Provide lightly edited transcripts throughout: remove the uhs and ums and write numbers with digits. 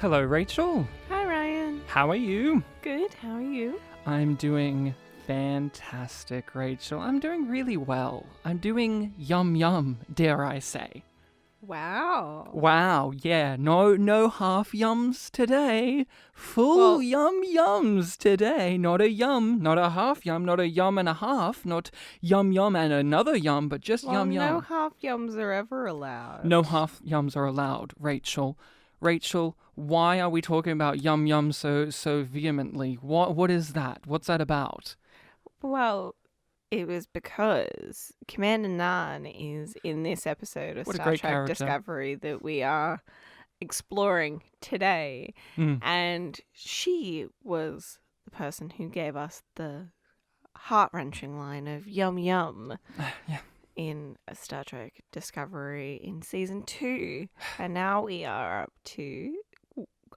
Hello, Rachel. Hi, Ryan. How are you? Good. How are you? I'm doing fantastic, Rachel. I'm doing really well. I'm doing yum yum, dare I say. Wow. Wow, yeah, no half yums today. Full yum yums today. Not a yum, not a half yum, not a yum and a half, not yum yum and another yum, but just yum yum. No half yums are ever allowed. No half yums are allowed, Rachel. Rachel, why are we talking about yum yum so vehemently? What is that? What's that about? Well, it was because Commander Nan is in this episode of What a Star great Trek character. Discovery that we are exploring today. And she was the person who gave us the heart-wrenching line of yum yum. Yeah. In Star Trek Discovery in season 2, and now we are up to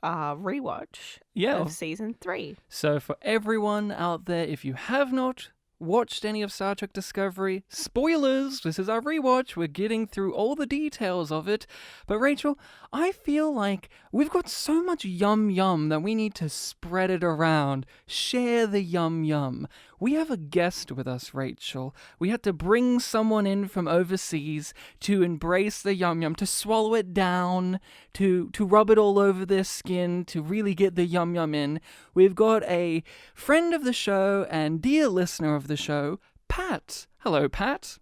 rewatch of season 3. So for everyone out there, if you have not watched any of Star Trek Discovery, spoilers, this is our rewatch, we're getting through all the details of it. But Rachel, I feel like we've got so much yum yum that we need to spread it around, share the yum yum. We have a guest with us, Rachel. We had to bring someone in from overseas to embrace the yum yum, to swallow it down, to rub it all over their skin, to really get the yum yum in. We've got a friend of the show and dear listener of the show, Pat. Hello, Pat.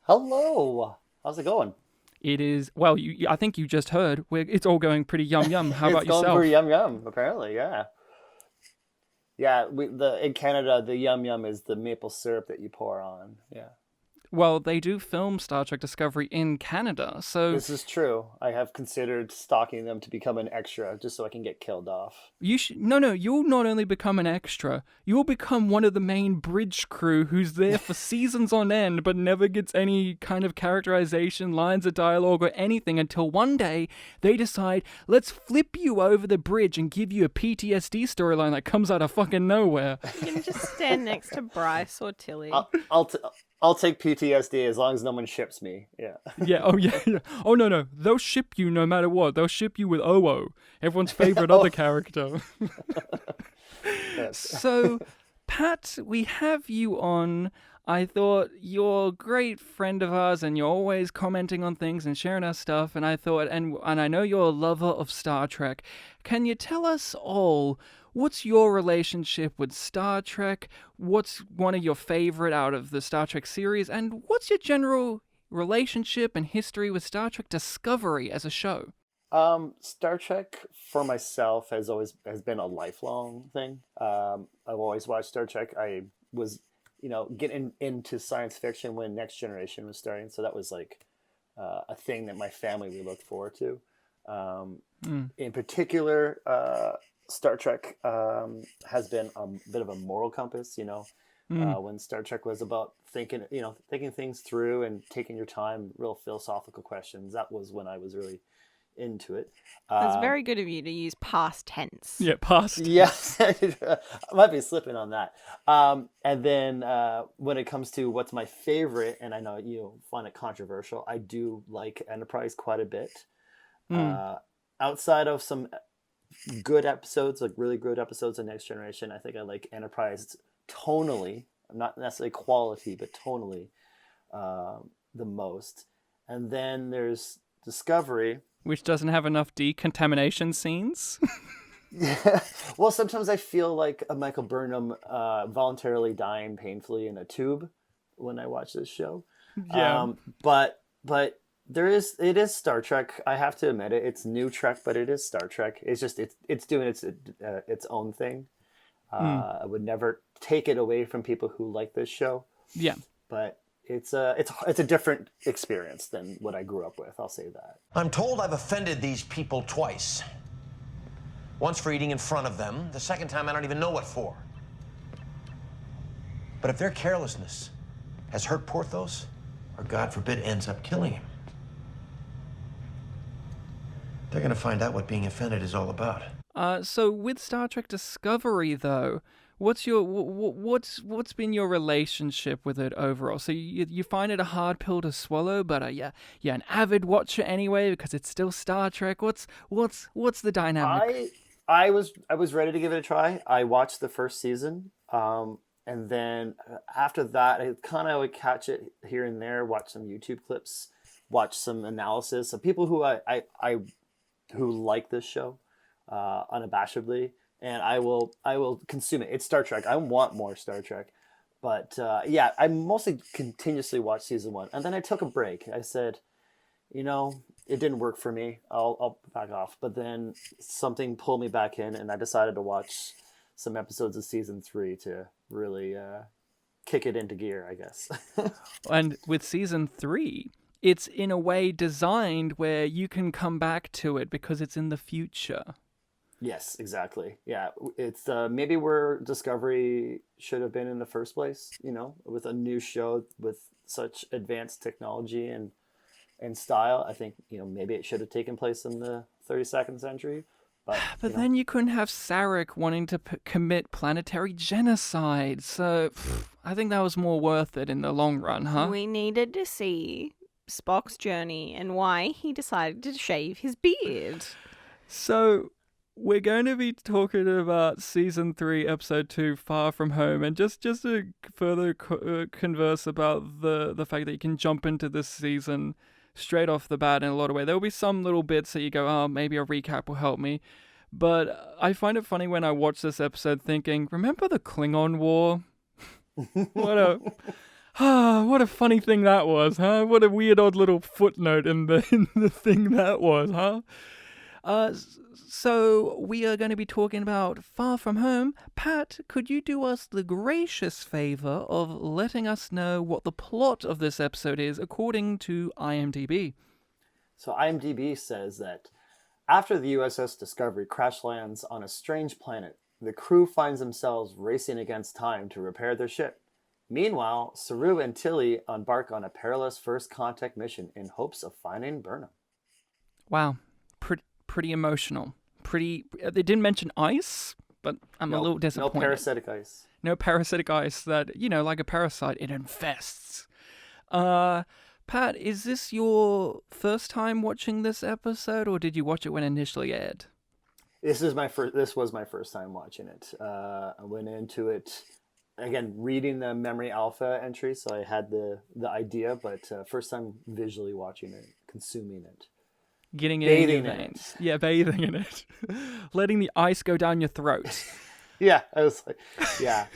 Hello. How's it going? It is, well, I think you just heard, it's all going pretty yum yum. How about yourself? It's going pretty yum yum, apparently, yeah. Yeah, in Canada, the yum yum is the maple syrup that you pour on. Yeah. Well, they do film Star Trek Discovery in Canada, so... This is true. I have considered stalking them to become an extra, just so I can get killed off. No, you'll not only become an extra, you'll become one of the main bridge crew who's there for seasons on end, but never gets any kind of characterization, lines of dialogue, or anything until one day they decide, let's flip you over the bridge and give you a PTSD storyline that comes out of fucking nowhere. You can just stand next to Bryce or Tilly. I'll take PTSD as long as no one ships me. Yeah. Yeah. Oh, yeah. Oh, no. They'll ship you no matter what. They'll ship you with Owo, everyone's favorite other character. So, Pat, we have you on. I thought you're a great friend of ours and you're always commenting on things and sharing our stuff. And I thought, and I know you're a lover of Star Trek. Can you tell us all, what's your relationship with Star Trek? What's one of your favorite out of the Star Trek series? And what's your general relationship and history with Star Trek Discovery as a show? Star Trek for myself has been a lifelong thing. I've always watched Star Trek. I was, getting into science fiction when Next Generation was starting. So that was like a thing that my family we looked forward to. In particular, Star Trek has been a bit of a moral compass, when Star Trek was about thinking things through and taking your time, real philosophical questions. That was when I was really into it. It's very good of you to use past tense. Yeah, past tense. Yes, I might be slipping on that. And then when it comes to what's my favorite, and I know you find it controversial, I do like Enterprise quite a bit. Outside of some good episodes, like really good episodes of Next Generation, I think I like Enterprise tonally, not necessarily quality, but tonally the most. And then there's Discovery, which doesn't have enough decontamination scenes. Yeah. Well, sometimes I feel like a Michael Burnham voluntarily dying painfully in a tube when I watch this show. Yeah. But it is Star Trek. I have to admit it. It's new Trek, but it is Star Trek. It's just it's doing its own thing. I would never take it away from people who like this show. Yeah. But it's a different experience than what I grew up with. I'll say that. I'm told I've offended these people twice. Once for eating in front of them. The second time I don't even know what for. But if their carelessness has hurt Porthos, or God forbid ends up killing him, they're going to find out what being offended is all about. So with Star Trek Discovery, though, What's your what's been your relationship with it overall? So you find it a hard pill to swallow, but yeah, you're an avid watcher anyway because it's still Star Trek. What's the dynamic? I was ready to give it a try. I watched the first season, and then after that, I kind of would catch it here and there, watch some YouTube clips, watch some analysis of people who I who like this show unabashedly, and I will consume it. It's Star Trek. I want more Star Trek, but yeah, I mostly continuously watched season 1, and then I took a break. I said, it didn't work for me. I'll back off. But then something pulled me back in, and I decided to watch some episodes of season 3 to really kick it into gear, I guess. And with season 3, it's in a way designed where you can come back to it because it's in the future. Yes, exactly. Yeah, it's maybe where Discovery should have been in the first place, with a new show with such advanced technology and style. I think, maybe it should have taken place in the 32nd century. But then you couldn't have Sarek wanting to commit planetary genocide. So I think that was more worth it in the long run, huh? We needed to see Spock's journey and why he decided to shave his beard. So we're going to be talking about season 3, episode 2, Far From Home, and just to further converse about the fact that you can jump into this season straight off the bat in a lot of ways. There will be some little bits that you go, oh, maybe a recap will help me. But I find it funny when I watch this episode thinking, remember the Klingon War? What a funny thing that was, huh? What a weird odd little footnote in the thing that was, huh? So we are going to be talking about Far From Home. Pat, could you do us the gracious favor of letting us know what the plot of this episode is according to IMDb? So IMDb says that after the USS Discovery crash lands on a strange planet, the crew finds themselves racing against time to repair their ship. Meanwhile, Saru and Tilly embark on a perilous first contact mission in hopes of finding Burnham. Wow. Pretty emotional. They didn't mention ice, but I'm a little disappointed. No parasitic ice. No parasitic ice that, like a parasite, it infests. Pat, is this your first time watching this episode, or did you watch it when it initially aired? This was my first time watching it. I went into it, again, reading the Memory Alpha entry, so I had the idea, but first time visually watching it, consuming it. Getting it in your veins. Yeah, bathing in it. Letting the ice go down your throat. Yeah, I was like, yeah.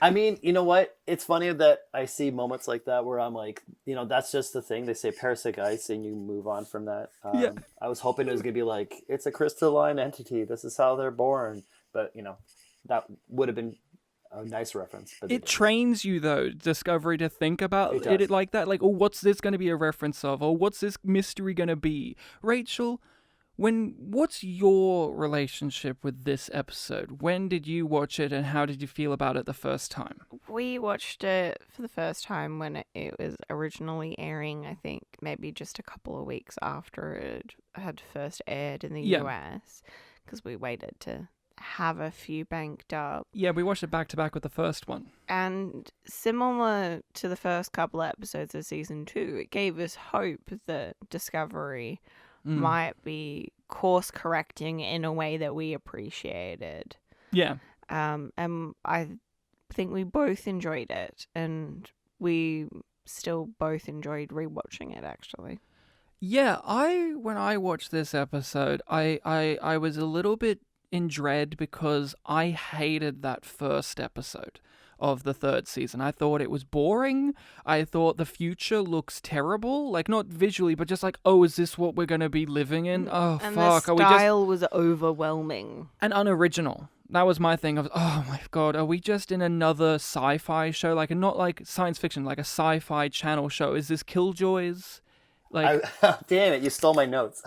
I mean, you know what? It's funny that I see moments like that where I'm like, that's just the thing. They say parasitic ice and you move on from that. Yeah. I was hoping it was going to be like, it's a crystalline entity. This is how they're born. But, that would have been a nice reference. But it trains you, though, Discovery, to think about it like that. Like, oh, what's this going to be a reference of? Or what's this mystery going to be? Rachel, what's your relationship with this episode? When did you watch it and how did you feel about it the first time? We watched it for the first time when it was originally airing, I think maybe just a couple of weeks after it had first aired in the US, because we waited to have a few banked up. Yeah, we watched it back to back with the first one. And similar to the first couple of episodes of season 2, it gave us hope that Discovery might be course correcting in a way that we appreciated. Yeah. And I think we both enjoyed it, and we still both enjoyed rewatching it, actually. Yeah, when I watched this episode, I was a little bit in dread because I hated that first episode of the third season. I thought it was boring. I thought the future looks terrible. Like, not visually, but just like, oh, is this what we're going to be living in? Oh, and fuck. And the style was overwhelming. And unoriginal. That was my thing. Oh my god, are we just in another sci-fi show? Like, not like science fiction, like a sci-fi channel show. Is this Killjoys? Like, damn it, you stole my notes.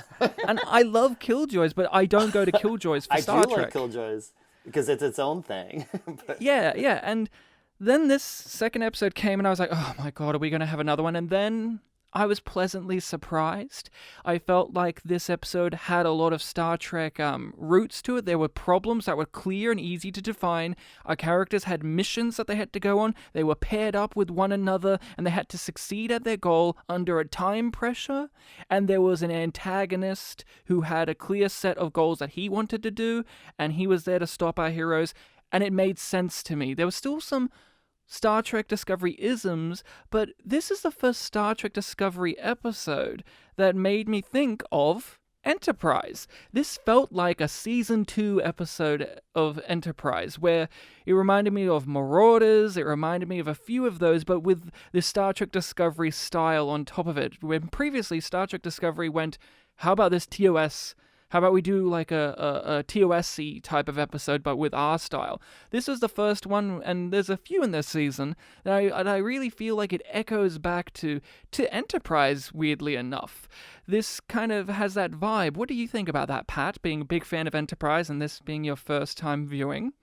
And I love Killjoys, but I don't go to Killjoys for Star Trek. I do like Killjoys because it's its own thing. But... Yeah. And then this second episode came and I was like, oh my god, are we going to have another one? And then I was pleasantly surprised. I felt like this episode had a lot of Star Trek roots to it. There were problems that were clear and easy to define. Our characters had missions that they had to go on. They were paired up with one another, and they had to succeed at their goal under a time pressure. And there was an antagonist who had a clear set of goals that he wanted to do, and he was there to stop our heroes. And it made sense to me. There was still some Star Trek Discovery isms, but this is the first Star Trek Discovery episode that made me think of Enterprise. This felt like a season 2 episode of Enterprise, where it reminded me of Marauders, it reminded me of a few of those, but with the Star Trek Discovery style on top of it. When previously Star Trek Discovery went, how about this TOS? How about we do like a TOS-y type of episode, but with our style? This was the first one, and there's a few in this season, that I really feel like it echoes back to Enterprise, weirdly enough. This kind of has that vibe. What do you think about that, Pat, being a big fan of Enterprise and this being your first time viewing?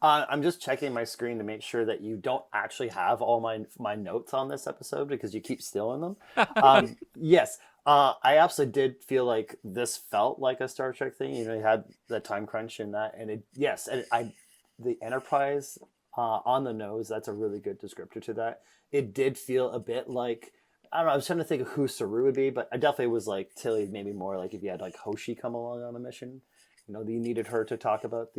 I'm just checking my screen to make sure that you don't actually have all my notes on this episode because you keep stealing them. Yes. I absolutely did feel like this felt like a Star Trek thing. You know, you had the time crunch in that, and the Enterprise on the nose. That's a really good descriptor to that. It did feel a bit like, I don't know. I was trying to think of who Saru would be, but I definitely was like Tilly. Maybe more like if you had like Hoshi come along on a mission. You know, you needed her to talk about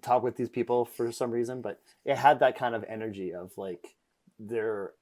talk with these people for some reason, but it had that kind of energy of like they're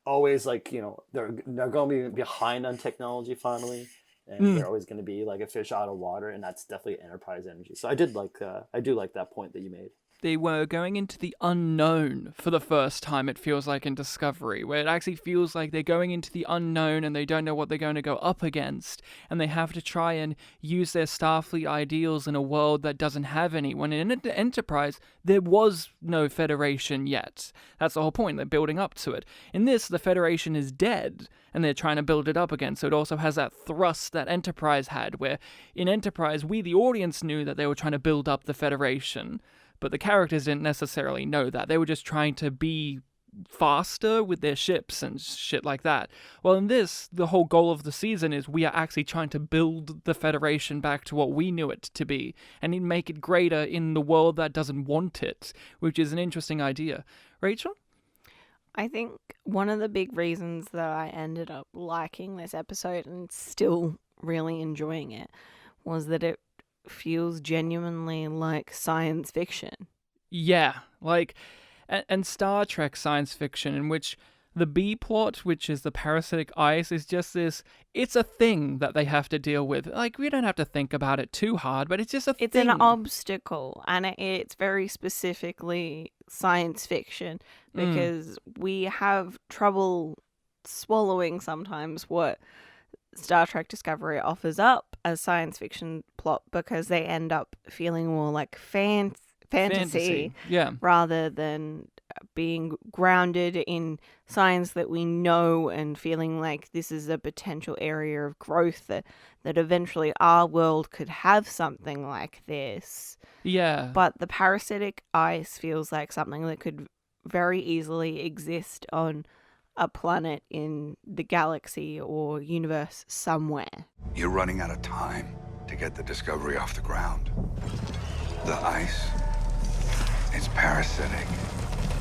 always like, you know, they're going to be behind on technology finally, and they're always going to be like a fish out of water, and that's definitely Enterprise energy. So I do like that point that you made. They were going into the unknown for the first time, it feels like, in Discovery, where it actually feels like they're going into the unknown and they don't know what they're going to go up against, and they have to try and use their Starfleet ideals in a world that doesn't have any. When in Enterprise, there was no Federation yet. That's the whole point, they're building up to it. In this, the Federation is dead, and they're trying to build it up again, so it also has that thrust that Enterprise had, where in Enterprise, we, the audience, knew that they were trying to build up the Federation, but the characters didn't necessarily know that. They were just trying to be faster with their ships and shit like that. Well, in this, the whole goal of the season is we are actually trying to build the Federation back to what we knew it to be, and make it greater in the world that doesn't want it, which is an interesting idea. Rachel? I think one of the big reasons that I ended up liking this episode and still really enjoying it was that it feels genuinely like science fiction. Yeah, like, and Star Trek science fiction, in which the B plot, which is the parasitic ice, is just this, it's a thing that they have to deal with. Like, we don't have to think about it too hard, but it's just a thing. It's an obstacle, and it's very specifically science fiction, because we have trouble swallowing sometimes what Star Trek Discovery offers up as science fiction plot, because they end up feeling more like fantasy. Yeah. Rather than being grounded in science that we know, and feeling like this is a potential area of growth that eventually our world could have something like this. Yeah. But the parasitic ice feels like something that could very easily exist on a planet in the galaxy or universe somewhere. You're running out of time to get the Discovery off the ground. The ice, it's parasitic.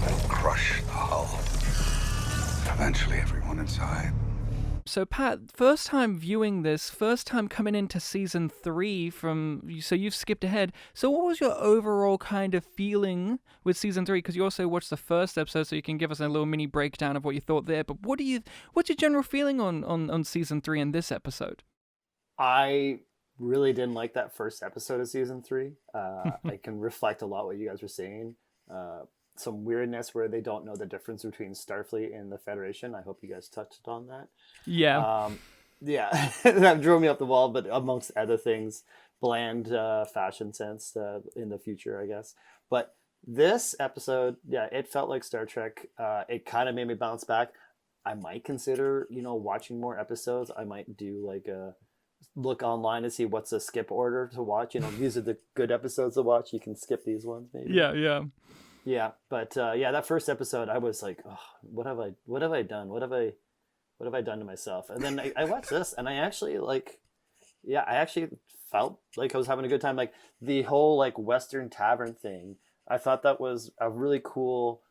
It'll crush the hull. Eventually, everyone inside. So, Pat, first time viewing this, first time coming into season 3 so you've skipped ahead. So what was your overall kind of feeling with season 3? Because you also watched the first episode, so you can give us a little mini breakdown of what you thought there. But what's your general feeling on season 3 and this episode? I really didn't like that first episode of season 3. I can reflect a lot what you guys were saying. Some weirdness where they don't know the difference between Starfleet and the Federation. I hope you guys touched on that. Yeah. Yeah, that drove me up the wall, but amongst other things, bland fashion sense in the future, I guess. But this episode, yeah, it felt like Star Trek. It kind of made me bounce back. I might consider, watching more episodes. I might do like a look online to see what's a skip order to watch. These are the good episodes to watch. You can skip these ones, maybe. Yeah. Yeah, but that first episode, I was like, oh, what have I done? What have I done to myself? And then I watched this, and I actually I actually felt like I was having a good time. Like the whole like Western tavern thing, I thought that was a really cool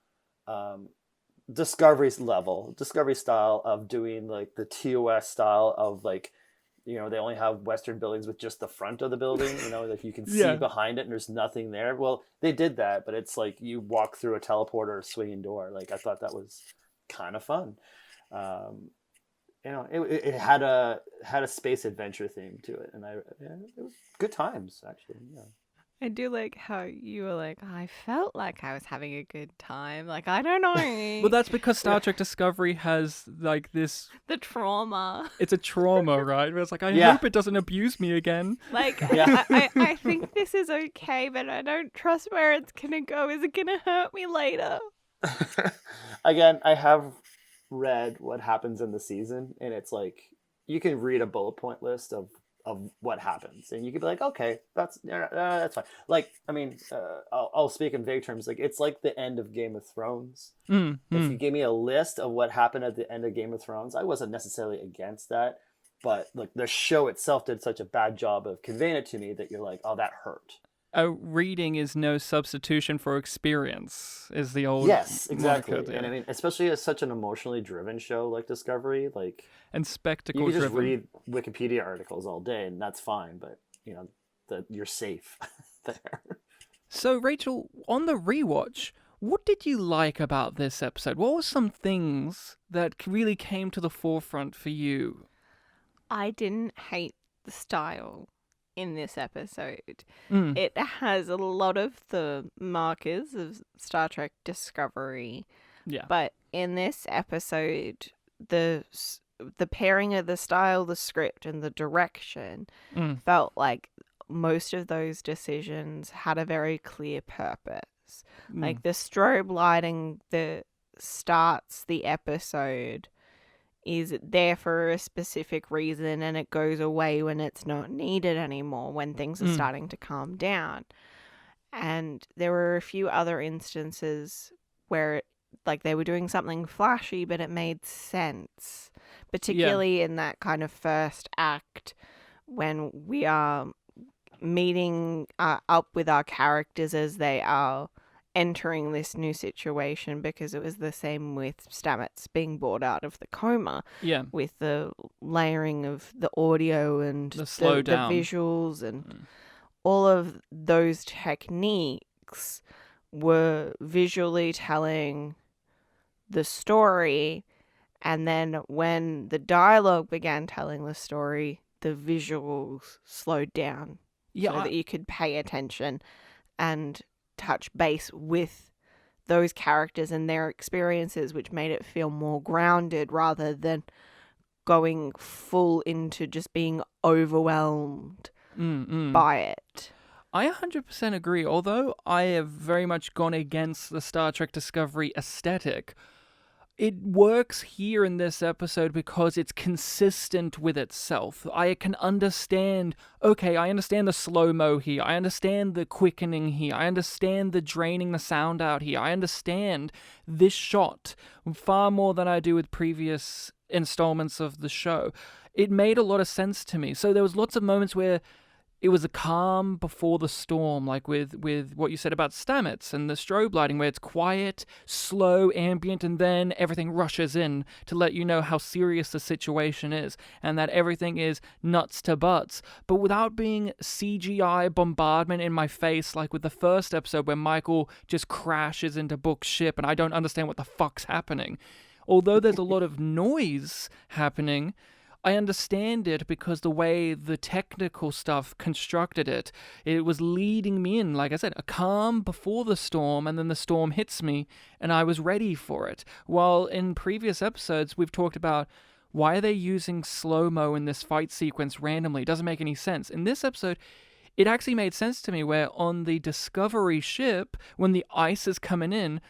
discovery style of doing like the TOS style of like, they only have Western buildings with just the front of the building, like you can see behind it and there's nothing there. Well, they did that, but it's like you walk through a teleporter or a swinging door. Like I thought that was kind of fun. It had a space adventure theme to it, and it was good times actually. Yeah. I do like how you were like, I felt like I was having a good time. Like, I don't know. Well, that's because Star Trek Discovery has like this. The trauma. It's a trauma, right? Where it's like, I hope it doesn't abuse me again. Like, I think this is okay, but I don't trust where it's gonna go. Is it gonna hurt me later? Again, I have read what happens in the season, and it's like you can read a bullet point list of what happens, and you could be like, okay, that's fine. Like, I mean, I'll speak in vague terms. Like, it's like the end of Game of Thrones. If you give me a list of what happened at the end of Game of Thrones, I wasn't necessarily against that, but like the show itself did such a bad job of conveying it to me that you're like, oh, that hurt. Reading is no substitution for experience, is the old exactly. market, yeah. And I mean, especially as such an emotionally driven show like Discovery, like, and spectacle you can just driven. read Wikipedia articles all day and that's fine, but you're safe there. So Rachel, on the rewatch, what did you like about this episode? What were some things that really came to the forefront for you? I didn't hate the style in this episode. It has a lot of the markers of Star Trek Discovery. Yeah. But in this episode, the pairing of the style, the script, and the direction felt like most of those decisions had a very clear purpose. Like the strobe lighting that starts the episode is there for a specific reason, and it goes away when it's not needed anymore, when things are starting to calm down. And there were a few other instances where like they were doing something flashy, but it made sense, particularly in that kind of first act when we are meeting up with our characters as they are entering this new situation, because it was the same with Stamets being brought out of the coma. Yeah. With the layering of the audio and the slowdown, the visuals, and all of those techniques were visually telling the story, and then when the dialogue began telling the story, the visuals slowed down so that you could pay attention and touch base with those characters and their experiences, which made it feel more grounded rather than going full into just being overwhelmed by it. I 100% agree. Although I have very much gone against the Star Trek Discovery aesthetic, it works here in this episode because it's consistent with itself. I can understand, I understand the slow-mo here. I understand the quickening here. I understand the draining the sound out here. I understand this shot far more than I do with previous installments of the show. It made a lot of sense to me. So there was lots of moments where it was a calm before the storm, like with what you said about Stamets and the strobe lighting, where it's quiet, slow, ambient, and then everything rushes in to let you know how serious the situation is, and that everything is nuts to butts, but without being CGI bombardment in my face, like with the first episode where Michael just crashes into Book's ship and I don't understand what the fuck's happening. Although there's a lot of noise happening, I understand it because the way the technical stuff constructed it, it was leading me in, like I said, a calm before the storm, and then the storm hits me, and I was ready for it. While in previous episodes, we've talked about why are they using slow-mo in this fight sequence randomly? It doesn't make any sense. In this episode, it actually made sense to me where on the Discovery ship, when the ice is coming in,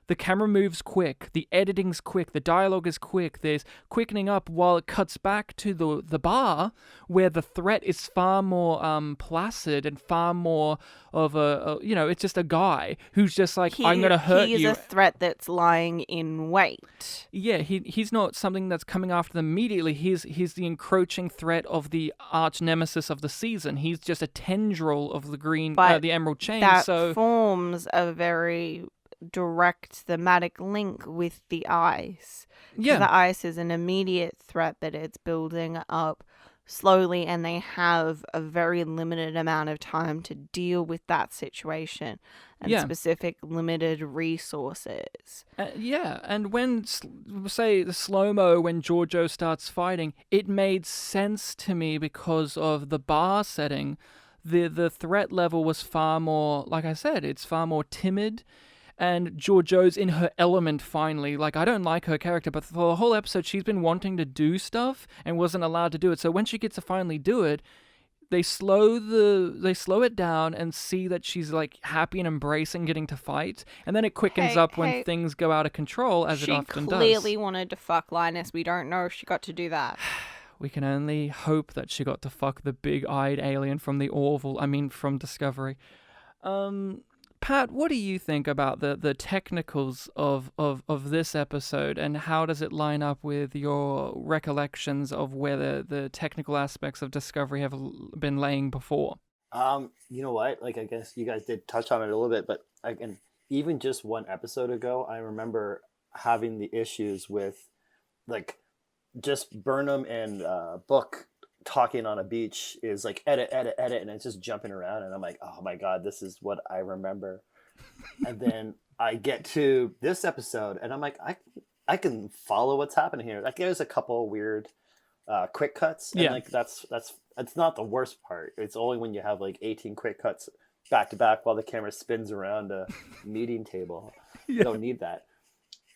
the camera moves quick, the editing's quick, the dialogue is quick, there's quickening up while it cuts back to the bar where the threat is far more placid and far more of it's just a guy who's just like, I'm going to hurt you. He is a threat that's lying in wait. Yeah, he's not something that's coming after them immediately. He's the encroaching threat of the arch nemesis of the season. He's just a tendril of the Emerald Chain. That forms a very direct thematic link with the ice. Yeah. The ice is an immediate threat that it's building up slowly, and they have a very limited amount of time to deal with that situation and specific limited resources. And when, say, the slow-mo, when Giorgio starts fighting, it made sense to me because of the bar setting. The threat level was far more, like I said, it's far more timid. And Giorgio's in her element finally. Like, I don't like her character, but for the whole episode, she's been wanting to do stuff and wasn't allowed to do it. So when she gets to finally do it, they slow it down and see that she's like happy and embracing getting to fight. And then it quickens up when things go out of control, as it often does. She clearly wanted to fuck Linus. We don't know if she got to do that. We can only hope that she got to fuck the big-eyed alien from from Discovery. Pat, what do you think about the technicals of this episode, and how does it line up with your recollections of where the technical aspects of Discovery have been laying before? You know what? Like, I guess you guys did touch on it a little bit, but even just one episode ago, I remember having the issues with, like, just Burnham and Book talking on a beach is like edit, and it's just jumping around, and I'm like, oh my god, this is what I remember. And then I get to this episode, and I'm like, I can follow what's happening here. Like, there's a couple weird quick cuts, and like that's not the worst part. It's only when you have like 18 quick cuts back to back while the camera spins around a meeting table. You don't need that.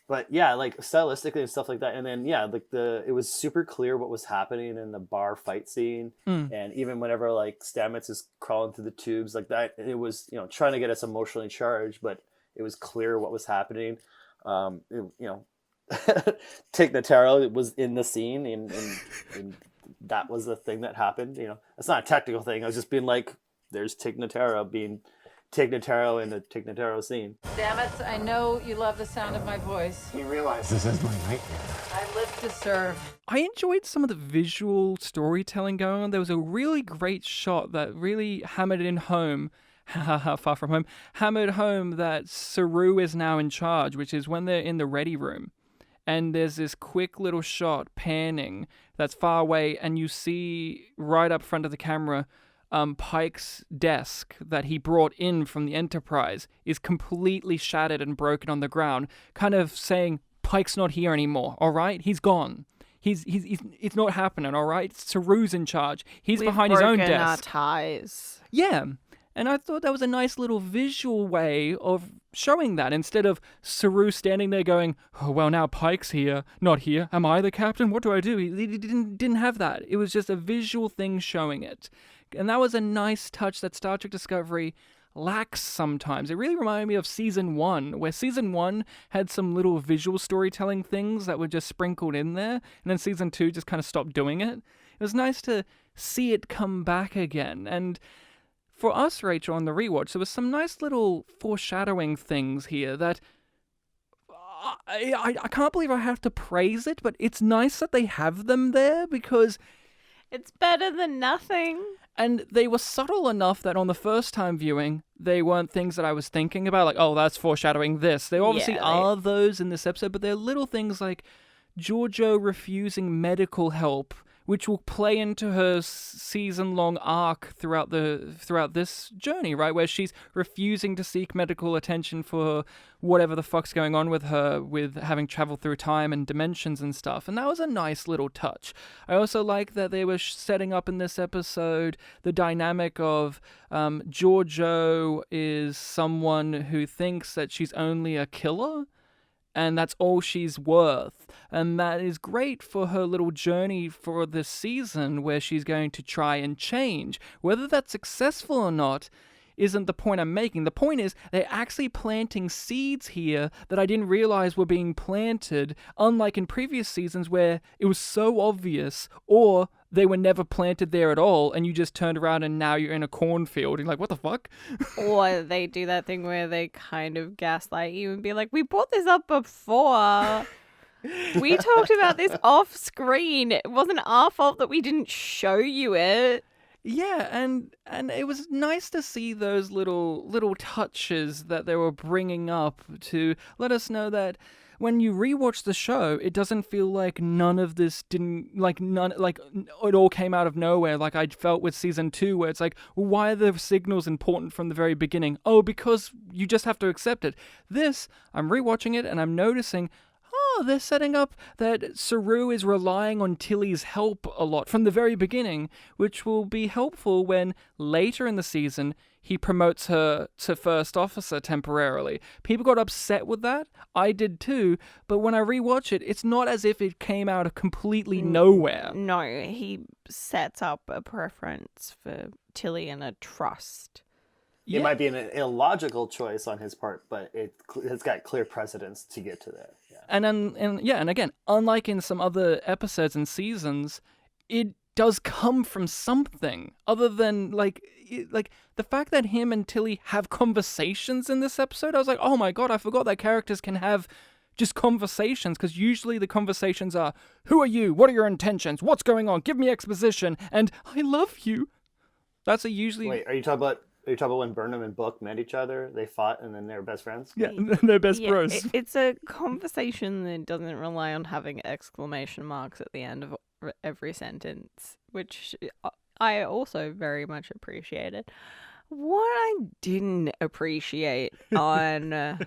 But yeah, like stylistically and stuff like that. And then like it was super clear what was happening in the bar fight scene. And even whenever like Stamets is crawling through the tubes like that, it was, trying to get us emotionally charged, but it was clear what was happening. Tig Notaro was in the scene and that was the thing that happened. It's not a technical thing. I was just being like, there's Tig Notaro being Tig Notaro in the Tig Notaro scene. Stamets, I know you love the sound of my voice. You realize this is my nightmare. I live to serve. I enjoyed some of the visual storytelling going on. There was a really great shot that really hammered in home, far from home, hammered home that Saru is now in charge, which is when they're in the ready room. And there's this quick little shot panning that's far away, and you see right up front of the camera Pike's desk that he brought in from the Enterprise is completely shattered and broken on the ground, kind of saying, Pike's not here anymore, all right? He's gone. He's it's not happening, all right? Saru's in charge. He's behind his own desk. We've broken our ties. Yeah, and I thought that was a nice little visual way of showing that, instead of Saru standing there going, oh, well, now Pike's here, not here. Am I the captain? What do I do? He didn't have that. It was just a visual thing showing it. And that was a nice touch that Star Trek Discovery lacks sometimes. It really reminded me of Season 1, where Season 1 had some little visual storytelling things that were just sprinkled in there, and then Season 2 just kind of stopped doing it. It was nice to see it come back again. And for us, Rachel, on the rewatch, there was some nice little foreshadowing things here that I can't believe I have to praise it, but it's nice that they have them there because it's better than nothing. And they were subtle enough that on the first time viewing, they weren't things that I was thinking about, like, oh, that's foreshadowing this. They obviously are those in this episode, but they're little things like Giorgio refusing medical help, which will play into her season-long arc throughout this journey, right? Where she's refusing to seek medical attention for whatever the fuck's going on with her, with having traveled through time and dimensions and stuff. And that was a nice little touch. I also like that they were setting up in this episode the dynamic of Giorgio is someone who thinks that she's only a killer, and that's all she's worth. And that is great for her little journey for this season, where she's going to try and change. Whether that's successful or not isn't the point I'm making. The point is they're actually planting seeds here that I didn't realize were being planted, unlike in previous seasons where it was so obvious, or they were never planted there at all, and you just turned around and now you're in a cornfield. You're like, what the fuck? Or they do that thing where they kind of gaslight you and be like, we brought this up before. We talked about this off screen. It wasn't our fault that we didn't show you it. Yeah, and it was nice to see those little touches that they were bringing up to let us know that when you rewatch the show, it doesn't feel like none of this it all came out of nowhere like I felt with season 2, where it's like, well, why are the signals important from the very beginning? Oh, because you just have to accept it. This, I'm rewatching it and I'm noticing, they're setting up that Saru is relying on Tilly's help a lot from the very beginning, which will be helpful when later in the season he promotes her to first officer temporarily. People got upset with that. I did too. But when I rewatch it, it's not as if it came out of completely nowhere. No, he sets up a preference for Tilly and a trust. It might be an illogical choice on his part, but it's got clear precedence to get to there. Yeah. And again, unlike in some other episodes and seasons, it does come from something other than like the fact that him and Tilly have conversations in this episode. I was like, oh my god, I forgot that characters can have just conversations, because usually the conversations are, who are you? What are your intentions? What's going on? Give me exposition. And I love you. That's usually. Wait, are you talking about when Burnham and Book met each other? They fought and then they were best friends? Yeah, they're best bros. It's a conversation that doesn't rely on having exclamation marks at the end of every sentence, which I also very much appreciated. What I didn't appreciate on the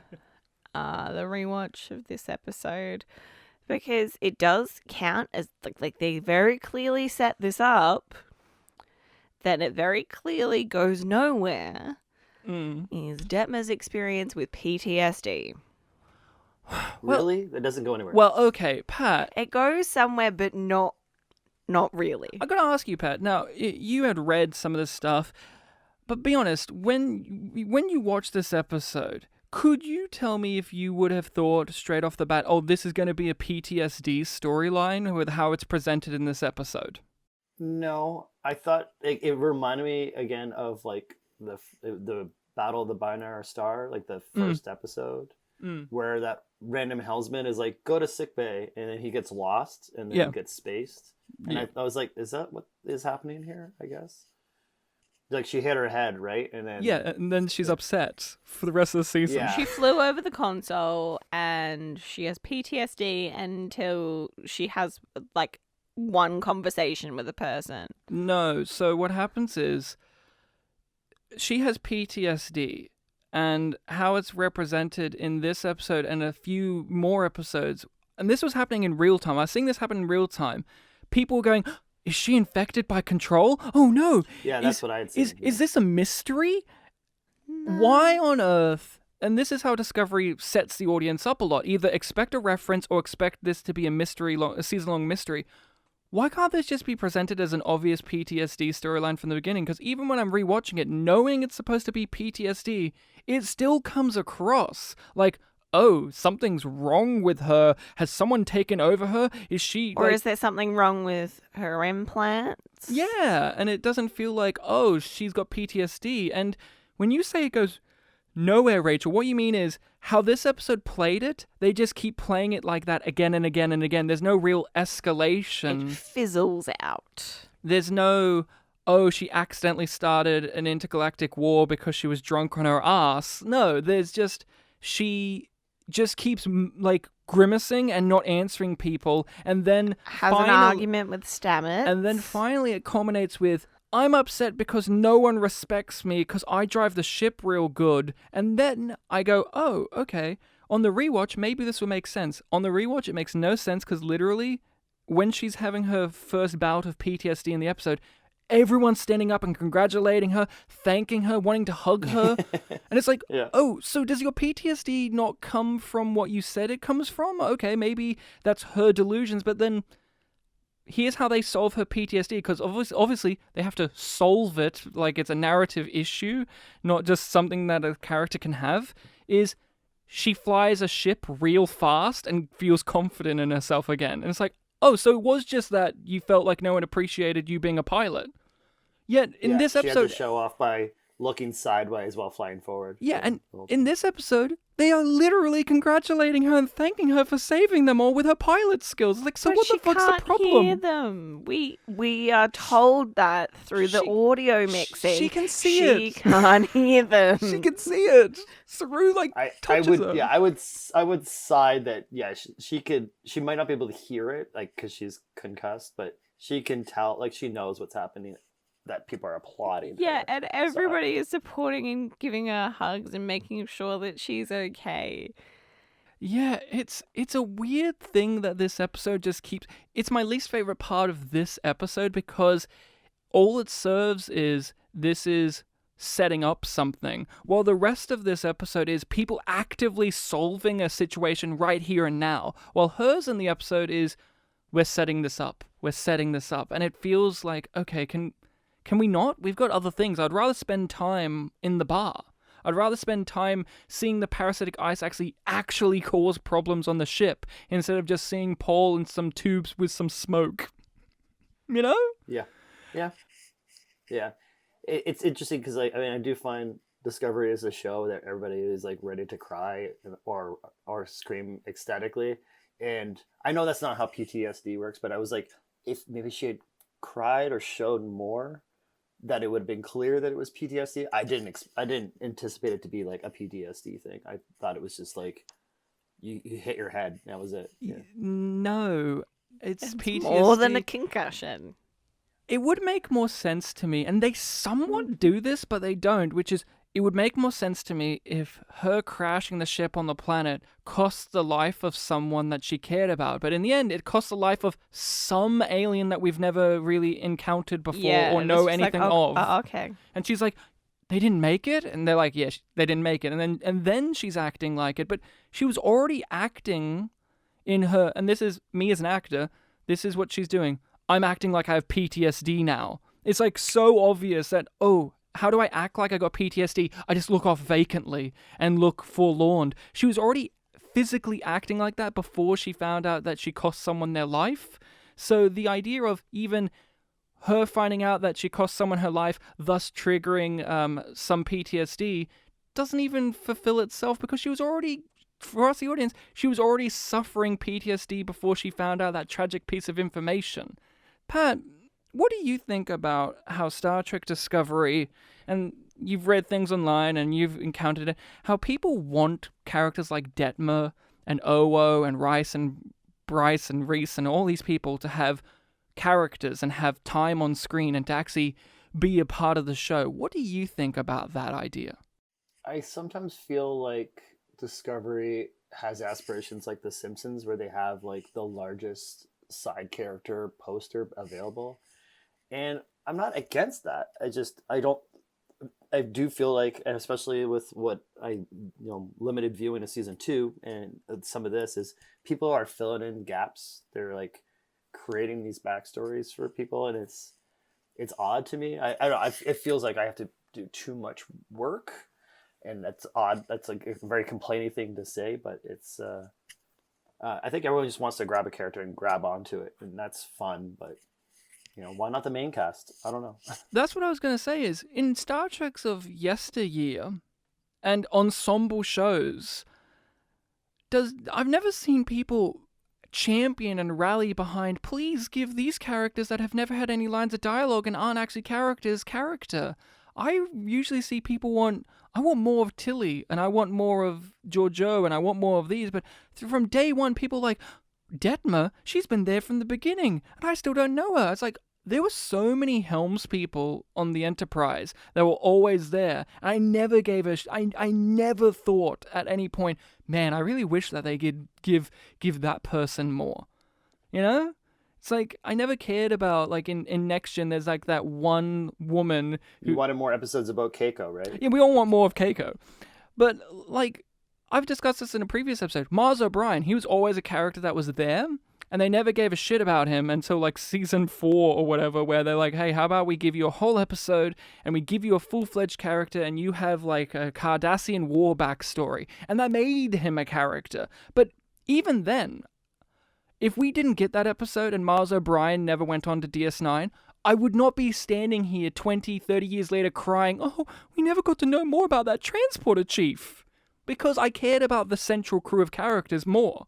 rewatch of this episode, because it does count as like they very clearly set this up, then it very clearly goes nowhere, is Detmer's experience with PTSD. Really? That doesn't go anywhere. Well, okay, Pat. It goes somewhere, but not really. I gotta ask you, Pat. Now, you had read some of this stuff, but be honest, when you watched this episode, could you tell me if you would have thought straight off the bat, oh, this is going to be a PTSD storyline with how it's presented in this episode? No, I thought it reminded me again of like the Battle of the Binary Star, like the first episode, where that random helmsman is like, go to sickbay, and then he gets lost and then gets spaced. And I was like, is that what is happening here? I guess. Like she hit her head, right? And then she's upset for the rest of the season. Yeah. She flew over the console and she has PTSD until she has like one conversation with a person. No, so what happens is she has PTSD, and how it's represented in this episode and a few more episodes, and this was happening in real time. I was seeing this happen in real time. People were going, is she infected by Control? Oh no. Yeah, that's what I had seen. Is this a mystery? No. Why on earth? And this is how Discovery sets the audience up a lot. Either expect a reference or expect this to be a season-long mystery. Why can't this just be presented as an obvious PTSD storyline from the beginning? Because even when I'm rewatching it, knowing it's supposed to be PTSD, it still comes across like, oh, something's wrong with her. Has someone taken over her? Is she... Or is there something wrong with her implants? Yeah, and it doesn't feel like, oh, she's got PTSD. And when you say it goes nowhere, Rachel, what you mean is how this episode played it, they just keep playing it like that again and again and again. There's no real escalation. It fizzles out. There's no, oh, she accidentally started an intergalactic war because she was drunk on her ass. No, there's just, she just keeps like grimacing and not answering people, and then has an argument with Stamets. And then finally it culminates with, I'm upset because no one respects me because I drive the ship real good. And then I go, oh, okay. On the rewatch, maybe this will make sense. On the rewatch, it makes no sense because literally, when she's having her first bout of PTSD in the episode, everyone's standing up and congratulating her, thanking her, wanting to hug her. And it's like, oh, so does your PTSD not come from what you said it comes from? Okay, maybe that's her delusions, but then here's how they solve her PTSD, because obviously they have to solve it like it's a narrative issue, not just something that a character can have, is she flies a ship real fast and feels confident in herself again. And it's like, oh, so it was just that you felt like no one appreciated you being a pilot. Yet in this episode, she had to show off by looking sideways while flying forward. Yeah, and in this episode, they are literally congratulating her and thanking her for saving them all with her pilot skills. Like, so But what the fuck's the problem? She can't hear them. We are told that through the audio mixing. She can see She it. can't hear them. She can see it. Saru I touches would her. yeah I would side that she might not be able to hear it like because she's concussed, but she can tell, like, she knows what's happening, that people are applauding Yeah, her. and everybody is supporting and giving her hugs and making sure that she's okay. Yeah, it's a weird thing that this episode just keeps... It's my least favorite part of this episode because all it serves is this is setting up something, while the rest of this episode is people actively solving a situation right here and now, while hers in the episode is we're setting this up, and it feels like, okay, can we not? We've got other things. I'd rather spend time in the bar. I'd rather spend time seeing the parasitic ice actually cause problems on the ship instead of just seeing Paul in some tubes with some smoke. You know? Yeah. It's interesting because, like, I mean, I do find Discovery is a show that everybody is like ready to cry or scream ecstatically, and I know that's not how PTSD works, but I was like, if maybe she had cried or showed more, that it would have been clear that it was PTSD. I didn't anticipate it to be like a PTSD thing. I thought it was just like you hit your head. That was it. Yeah. No, it's PTSD. More than a concussion. It would make more sense to me, and they somewhat do this, but they don't, which is, it would make more sense to me if her crashing the ship on the planet cost the life of someone that she cared about. But in the end, it cost the life of some alien that we've never really encountered before or know anything of. Okay. And she's like, they didn't make it? And they're like, yeah, they didn't make it. And then she's acting like it. But she was already acting in her, and this is me as an actor, this is what she's doing. I'm acting like I have PTSD now. It's like so obvious that, oh, how do I act like I got PTSD? I just look off vacantly and look forlorn. She was already physically acting like that before she found out that she cost someone their life. So the idea of even her finding out that she cost someone her life, thus triggering some PTSD, doesn't even fulfill itself because she was already, for us, the audience, she was already suffering PTSD before she found out that tragic piece of information. Pat, what do you think about how Star Trek Discovery, and you've read things online and you've encountered it, how people want characters like Detmer and Owo and Rice and Bryce and Reese and all these people to have characters and have time on screen and to actually be a part of the show? What do you think about that idea? I sometimes feel like Discovery has aspirations like The Simpsons, where they have like the largest side character poster available. And I'm not against that. I do feel like, and especially with what limited viewing of season 2 and some of this, is people are filling in gaps. They're like creating these backstories for people, and it's odd to me. I don't know. It feels like I have to do too much work, and that's odd. That's like a very complaining thing to say, but it's. I think everyone just wants to grab a character and grab onto it, and that's fun. But why not the main cast? I don't know. That's what I was going to say is, in Star Treks of yesteryear and ensemble shows, I've never seen people champion and rally behind, please give these characters that have never had any lines of dialogue and aren't actually characters character. I usually see people I want more of Tilly, and I want more of Georgiou, and I want more of these, but from day one, people like, Detmer, she's been there from the beginning, and I still don't know her. It's like, there were so many Helms people on the Enterprise that were always there, and I never gave I never thought at any point, man, I really wish that they could give that person more. It's like, I never cared about, like, in Next Gen, there's, like, that one woman who... You wanted more episodes about Keiko, right? Yeah, we all want more of Keiko. But, like, I've discussed this in a previous episode. Mars O'Brien, he was always a character that was there, And they never gave a shit about him until like season 4 or whatever, where they're like, hey, how about we give you a whole episode and we give you a full-fledged character and you have like a Cardassian war backstory. And that made him a character. But even then, if we didn't get that episode and Mars O'Brien never went on to DS9, I would not be standing here 20, 30 years later crying, oh, we never got to know more about that transporter chief. Because I cared about the central crew of characters more.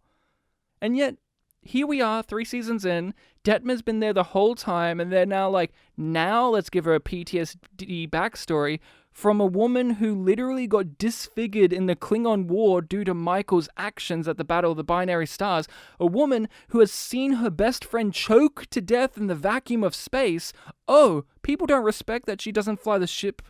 And yet, here we are, 3 seasons in, Detmer's been there the whole time, and they're now like, now let's give her a PTSD backstory from a woman who literally got disfigured in the Klingon War due to Michael's actions at the Battle of the Binary Stars, a woman who has seen her best friend choke to death in the vacuum of space. Oh, people don't respect that she doesn't fly the ship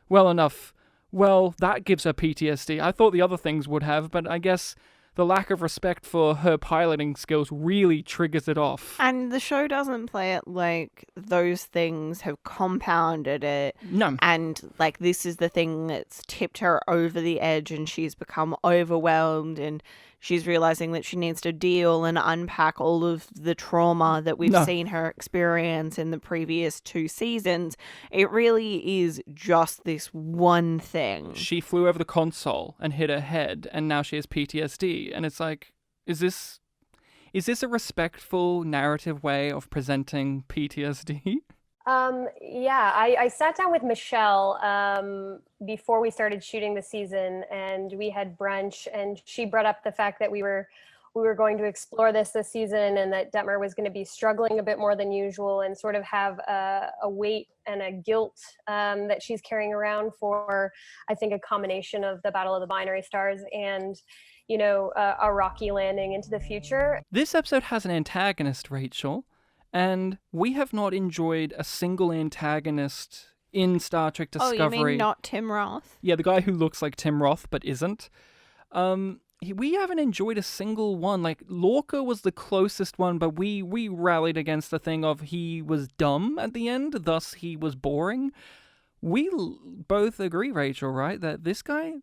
well enough. Well, that gives her PTSD. I thought the other things would have, but I guess the lack of respect for her piloting skills really triggers it off. And the show doesn't play it like those things have compounded it. No. And like this is the thing that's tipped her over the edge and she's become overwhelmed and she's realizing that she needs to deal and unpack all of the trauma that we've seen her experience in the previous 2 seasons. It really is just this one thing. She flew over the console and hit her head, and now she has PTSD. And it's like, is this a respectful narrative way of presenting PTSD? Yeah, I sat down with Michelle before we started shooting the season, and we had brunch, and she brought up the fact that we were going to explore this season, and that Detmer was going to be struggling a bit more than usual and sort of have a weight and a guilt that she's carrying around for, I think, a combination of the Battle of the Binary Stars and, you know, a rocky landing into the future. This episode has an antagonist, Rachel. And we have not enjoyed a single antagonist in Star Trek Discovery. Oh, you mean not Tim Roth? Yeah, the guy who looks like Tim Roth but isn't. We haven't enjoyed a single one. Like, Lorca was the closest one, but we rallied against the thing of he was dumb at the end, thus he was boring. We both agree, Rachel, right? That this guy's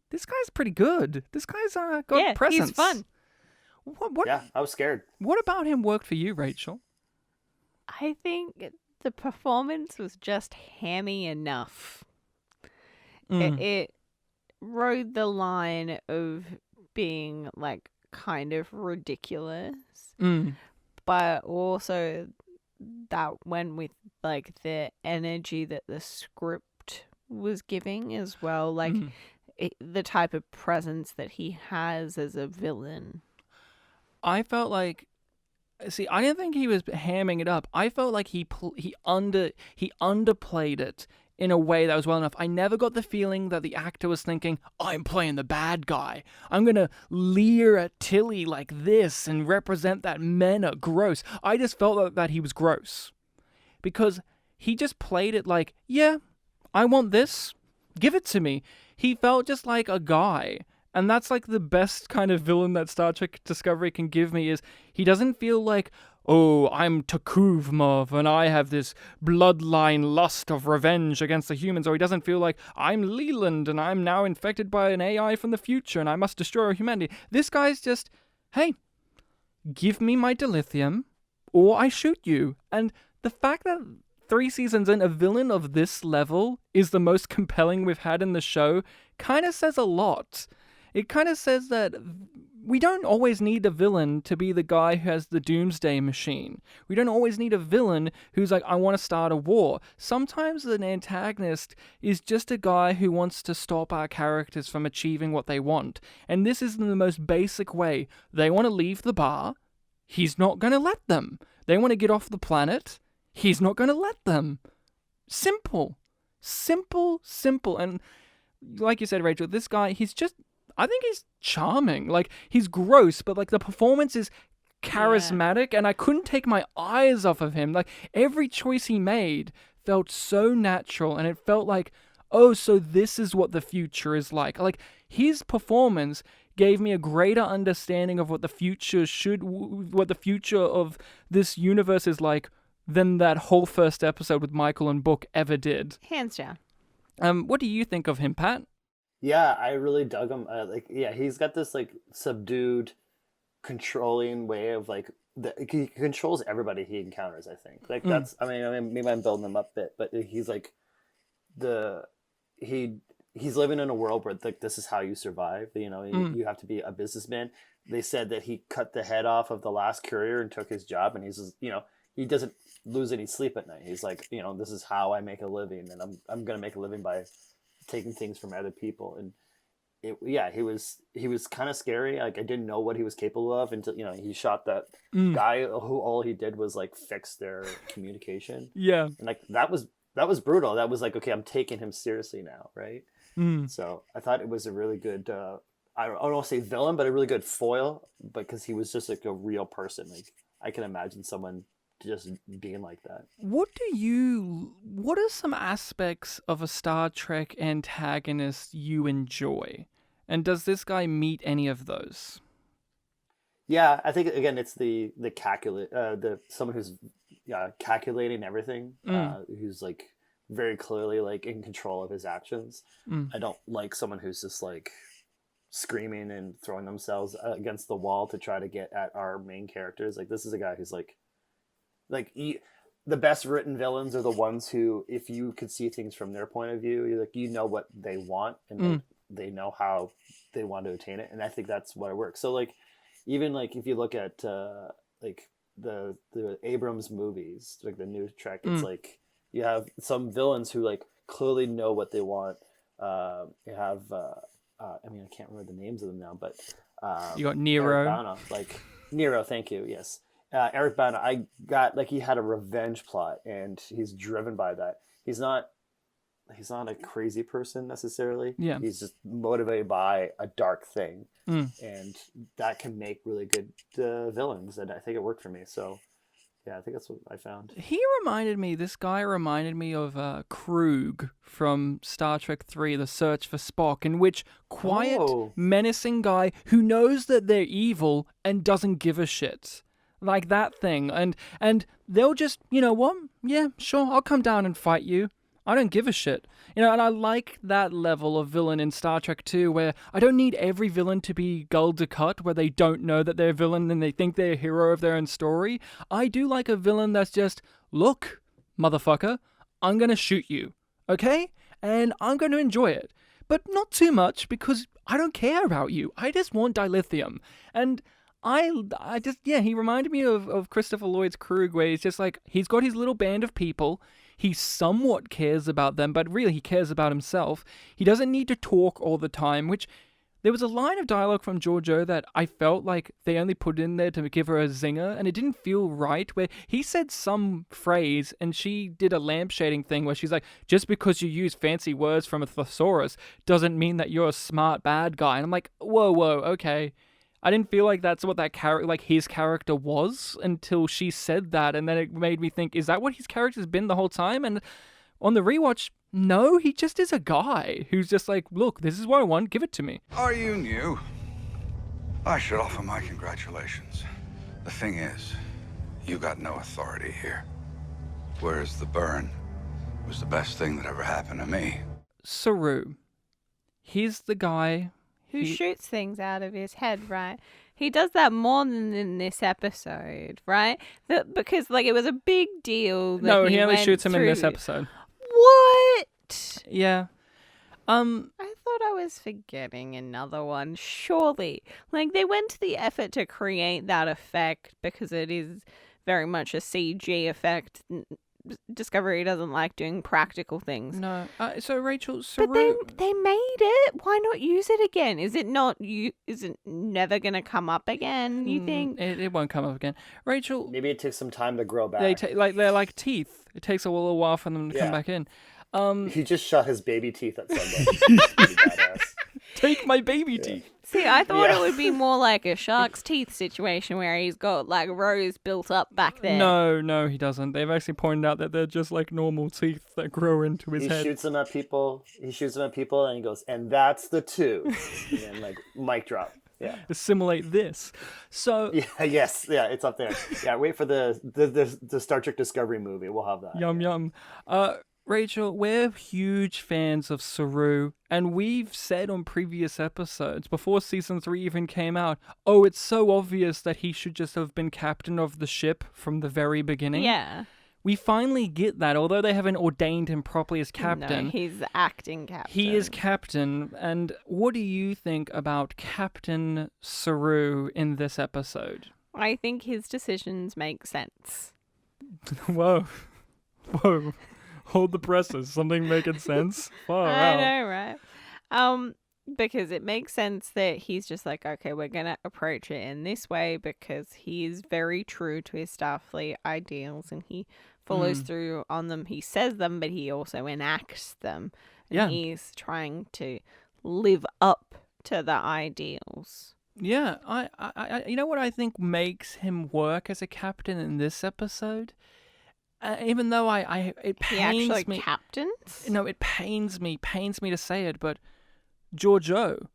pretty good. This guy's got presence. He's fun. What? Yeah, I was scared. What about him worked for you, Rachel? I think the performance was just hammy enough. It rode the line of being like kind of ridiculous, but also that went with like the energy that the script was giving as well, like the type of presence that he has as a villain. I felt like, see, I didn't think he was hamming it up. I felt like he underplayed it in a way that was well enough. I never got the feeling that the actor was thinking, I'm playing the bad guy. I'm going to leer at Tilly like this and represent that men are gross. I just felt that he was gross. Because he just played it like, yeah, I want this. Give it to me. He felt just like a guy. And that's like the best kind of villain that Star Trek Discovery can give me, is he doesn't feel like, oh, I'm Takuvmov and I have this bloodline lust of revenge against the humans. Or he doesn't feel like, I'm Leland and I'm now infected by an AI from the future and I must destroy humanity. This guy's just, hey, give me my dilithium or I shoot you. And the fact that 3 seasons in, a villain of this level is the most compelling we've had in the show kind of says a lot. It kind of says that we don't always need a villain to be the guy who has the doomsday machine. We don't always need a villain who's like, I want to start a war. Sometimes an antagonist is just a guy who wants to stop our characters from achieving what they want. And this is in the most basic way. They want to leave the bar. He's not going to let them. They want to get off the planet. He's not going to let them. Simple. Simple, simple. And like you said, Rachel, this guy, I think he's charming. Like, he's gross, but like the performance is charismatic, and I couldn't take my eyes off of him. Like, every choice he made felt so natural, and it felt like, oh, so this is what the future is like. Like, his performance gave me a greater understanding of what the future of this universe is like than that whole first episode with Michael and Book ever did. Hands down. What do you think of him, Pat? Yeah, I really dug him. He's got this like subdued, controlling way of like he controls everybody he encounters. I think like that's. I mean, maybe I'm building him up a bit, but he's like he's living in a world where like this is how you survive. You know, you have to be a businessman. They said that he cut the head off of the last courier and took his job, and he's just, you know, he doesn't lose any sleep at night. He's like, you know, this is how I make a living, and I'm gonna make a living by taking things from other people. And he was kind of scary. Like I didn't know what he was capable of until, you know, he shot that guy who all he did was like fix their communication. Yeah, and like that was brutal. That was like, okay, I'm taking him seriously now, right? So I thought it was a really good. I don't want to say villain, but a really good foil, because he was just like a real person. Like I can imagine someone just being like that. What are some aspects of a Star Trek antagonist you enjoy? And does this guy meet any of those? Yeah, I think again it's the someone who's calculating everything, who's like very clearly like in control of his actions. I don't like someone who's just like screaming and throwing themselves against the wall to try to get at our main characters. Like this is a guy who's the best written villains are the ones who, if you could see things from their point of view, you're like, you know what they want, and they know how they want to attain it. And I think that's what it works. So like, even like if you look at like the Abrams movies, like the new Trek, it's like you have some villains who like clearly know what they want. You have I mean, I can't remember the names of them now, but you got Nero. Eric Bana, like Nero, thank you. Yes. Eric Bana, I got like he had a revenge plot, and he's driven by that. He's not a crazy person necessarily. Yeah. He's just motivated by a dark thing, and that can make really good villains. And I think it worked for me. So yeah, I think that's what I found. This guy reminded me of Krug from Star Trek 3, The Search for Spock, in which quiet, menacing guy who knows that they're evil and doesn't give a shit. Like that thing. And they'll just, you know what? Yeah, sure, I'll come down and fight you. I don't give a shit. You know, and I like that level of villain in Star Trek 2, where I don't need every villain to be Gul Dukat, where they don't know that they're a villain and they think they're a hero of their own story. I do like a villain that's just, look, motherfucker, I'm gonna shoot you, okay? And I'm gonna enjoy it. But not too much, because I don't care about you. I just want dilithium. And I just, he reminded me of Christopher Lloyd's Krug, where he's just like, he's got his little band of people. He somewhat cares about them, but really he cares about himself. He doesn't need to talk all the time, which there was a line of dialogue from Georgiou that I felt like they only put in there to give her a zinger, and it didn't feel right, where he said some phrase and she did a lampshading thing where she's like, just because you use fancy words from a thesaurus doesn't mean that you're a smart bad guy. And I'm like, whoa, okay. I didn't feel like that's what that character, like his character was, until she said that, and then it made me think, is that what his character's been the whole time? And on the rewatch, no, he just is a guy who's just like, look, this is what I want, give it to me. Are you new? I should offer my congratulations. The thing is, you got no authority here. Whereas the burn was the best thing that ever happened to me. Saru. He's the guy who shoots things out of his head, right? He does that more than in this episode, right? Because like it was a big deal. No, he only shoots him in this episode. What? Yeah. I thought I was forgetting another one. Surely, like they went to the effort to create that effect because it is very much a CG effect. Discovery doesn't like doing practical things. No. So Rachel, Saru... But they made it. Why not use it again? Is it never going to come up again, you think? It won't come up again. Rachel... Maybe it takes some time to grow back. They're like teeth. It takes a little while for them to come back in. He just shot his baby teeth at somebody. Take my baby teeth. See, I thought it would be more like a shark's teeth situation where he's got like rows built up back there. No, he doesn't. They've actually pointed out that they're just like normal teeth that grow into his head. He shoots them at people, and he goes, and that's the two. And then like, mic drop. Yeah. Assimilate this. So it's up there. Yeah, wait for the Star Trek Discovery movie. We'll have that. Yum. Rachel, we're huge fans of Saru, and we've said on previous episodes, before season 3 even came out, oh, it's so obvious that he should just have been captain of the ship from the very beginning. Yeah. We finally get that, although they haven't ordained him properly as captain. No, he's acting captain. He is captain, and what do you think about Captain Saru in this episode? I think his decisions make sense. Whoa. Whoa. Hold the presses. Something making sense? Far I out. know, right? Because it makes sense that he's just like, okay, we're gonna approach it in this way because he is very true to his Starfleet ideals and he follows through on them. He says them, but he also enacts them. And Yeah. he's trying to live up to the ideals. Yeah, I, you know what I think makes him work as a captain in this episode? Even though it He pains actually me. captains? No, it pains me to say it, but Georgiou,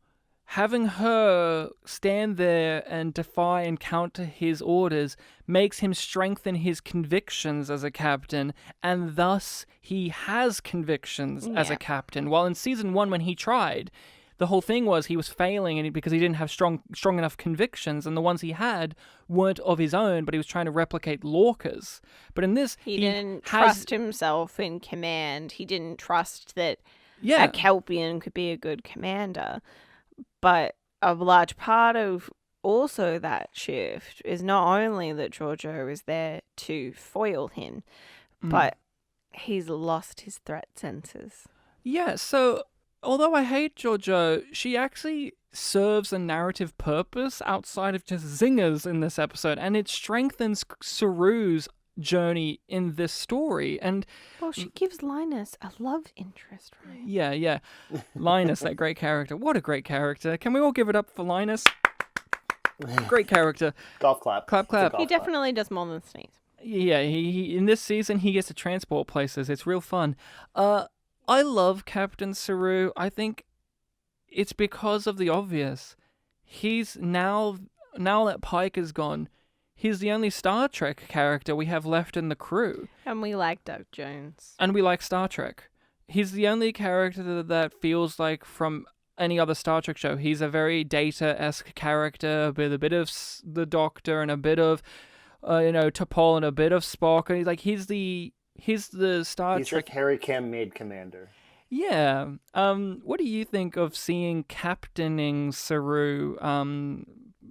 having her stand there and defy and counter his orders makes him strengthen his convictions as a captain, and thus he has convictions as a Yeah. captain. While in season 1, when he tried, the whole thing was he was failing because he didn't have strong enough convictions, and the ones he had weren't of his own, but he was trying to replicate Lorca's. But in this, He didn't has, trust himself in command. He didn't trust that yeah, a Kelpian could be a good commander. But a large part of also that shift is not only that Georgiou is there to foil him, but he's lost his threat senses. Yeah, so although I hate Georgiou, she actually serves a narrative purpose outside of just zingers in this episode, and it strengthens Saru's journey in this story. And Well, she gives Linus a love interest, right? yeah, Linus, that great character. What a great character. Can we all give it up for Linus? Great character. Golf clap. Clap, It's a clap. golf He clap. definitely does more than sneeze. Yeah, he in this season he gets to transport places. It's real fun. I love Captain Saru. I think it's because of the obvious. He's now that Pike is gone, he's the only Star Trek character we have left in the crew. And we like Doug Jones. And we like Star Trek. He's the only character that feels like from any other Star Trek show. He's a very Data-esque character with a bit of the Doctor and a bit of T'Pol and a bit of Spock. And he's the Star He's Trek. like Harry Kim made commander. Yeah. What do you think of seeing captaining Saru,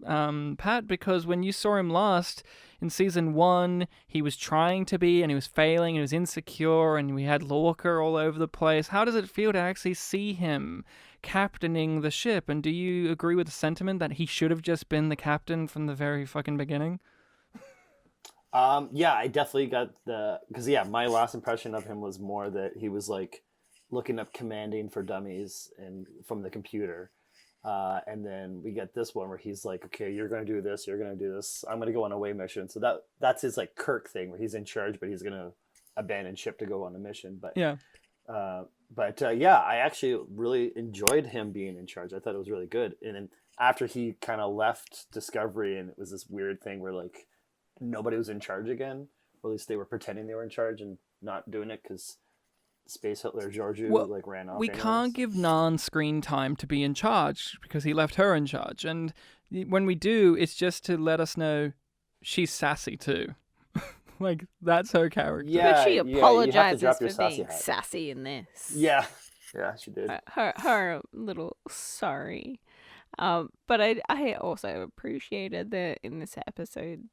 Pat? Because when you saw him last in season 1, he was trying to be, and he was failing, and he was insecure, and we had Lorca all over the place. How does it feel to actually see him captaining the ship? And do you agree with the sentiment that he should have just been the captain from the very fucking beginning? Yeah, I definitely got because my last impression of him was more that he was like looking up commanding for dummies and from the computer. And then we get this one where he's like, okay, you're going to do this. You're going to do this. I'm going to go on a away mission. So that's his like Kirk thing where he's in charge, but he's going to abandon ship to go on a mission. But yeah, I actually really enjoyed him being in charge. I thought it was really good. And then after he kind of left Discovery and it was this weird thing where like nobody was in charge again, or at least they were pretending they were in charge and not doing it because Space Hitler Georgiou ran off. We anyways. can't give Nan screen time to be in charge because he left her in charge. And when we do, it's just to let us know she's sassy too. Like, that's her character. Yeah, But she you have to apologizes drop for your sassy being hat. sassy in this. Yeah, she did. Her little sorry. But I also appreciated that in this episode,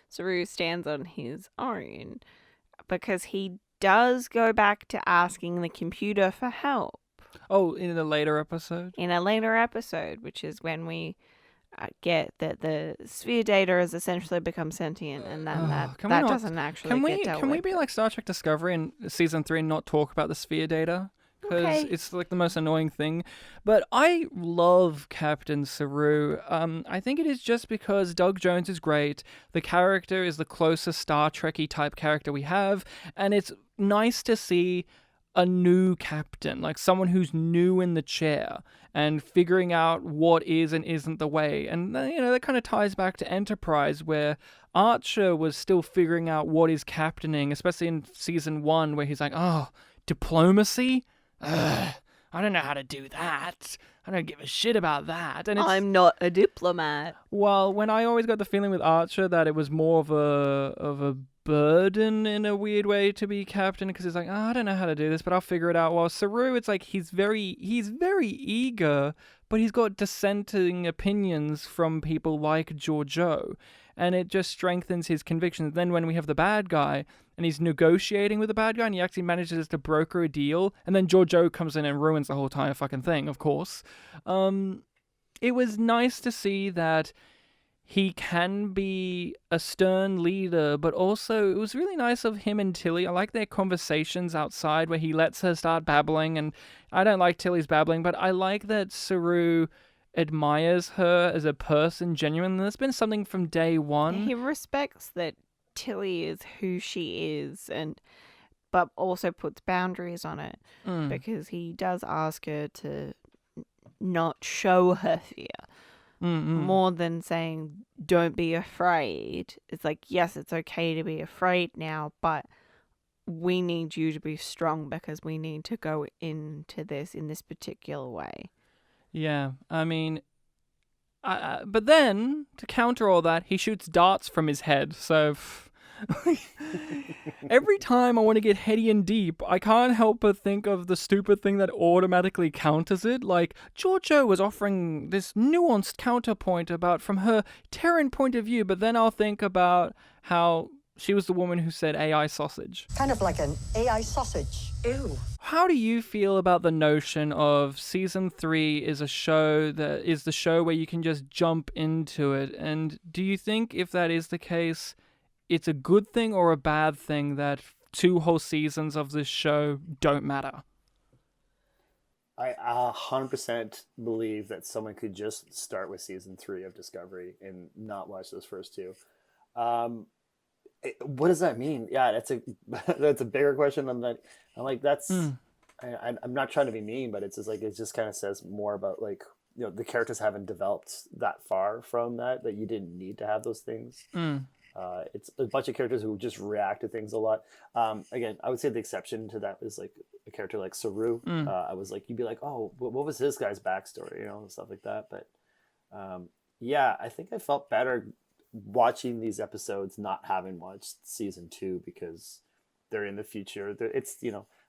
Saru stands on his own because he does go back to asking the computer for help. Oh, in a later episode? In a later episode, which is when we get that the sphere data has essentially become sentient, and then that doesn't actually get dealt Can we with. be like Star Trek Discovery in season 3 and not talk about the sphere data? Because Okay. it's like the most annoying thing. But I love Captain Saru. I think it is just because Doug Jones is great. The character is the closest Star Trek-y type character we have. And it's nice to see a new captain, like someone who's new in the chair and figuring out what is and isn't the way. And, that kind of ties back to Enterprise, where Archer was still figuring out what is captaining, especially in season 1, where he's like, oh, diplomacy? Ugh, I don't know how to do that. I don't give a shit about that. And I'm not a diplomat. Well, when I always got the feeling with Archer that it was more of a burden in a weird way to be captain, because he's like, oh, I don't know how to do this, but I'll figure it out. While Saru, it's like he's very eager, but he's got dissenting opinions from people like Georgiou, and it just strengthens his convictions. Then when we have the bad guy, and he's negotiating with the bad guy, and he actually manages to broker a deal, and then Georgiou comes in and ruins the whole entire fucking thing, of course. It was nice to see that he can be a stern leader, but also it was really nice of him and Tilly. I like their conversations outside where he lets her start babbling, and I don't like Tilly's babbling, but I like that Saru admires her as a person genuinely. There's been something from day one. He respects that Tilly is who she is, but also puts boundaries on it, because he does ask her to not show her fear. More than saying, don't be afraid. It's like, yes, it's okay to be afraid now, but we need you to be strong because we need to go into this in this particular way. Yeah, I mean, but then, to counter all that, he shoots darts from his head, so... Every time I want to get heady and deep, I can't help but think of the stupid thing that automatically counters it. Like, Georgiou was offering this nuanced counterpoint about from her Terran point of view, but then I'll think about how she was the woman who said AI sausage. Kind of like an AI sausage. Ew. How do you feel about the notion of season 3 is a show that is the show where you can just jump into it? And do you think if that is the case, it's a good thing or a bad thing that 2 whole seasons of this show don't matter? I 100% believe that someone could just start with season 3 of Discovery and not watch those first 2. What does that mean? Yeah, that's a bigger question. I'm like that's. I'm not trying to be mean, but it's just like it just kind of says more about like the characters haven't developed that far from that you didn't need to have those things. It's a bunch of characters who just react to things a lot. Again, I would say the exception to that is like a character like Saru. I was like, you'd be like, oh, what was this guy's backstory, and stuff like that. But yeah, I think I felt better watching these episodes not having watched season 2 because they're in the future. It's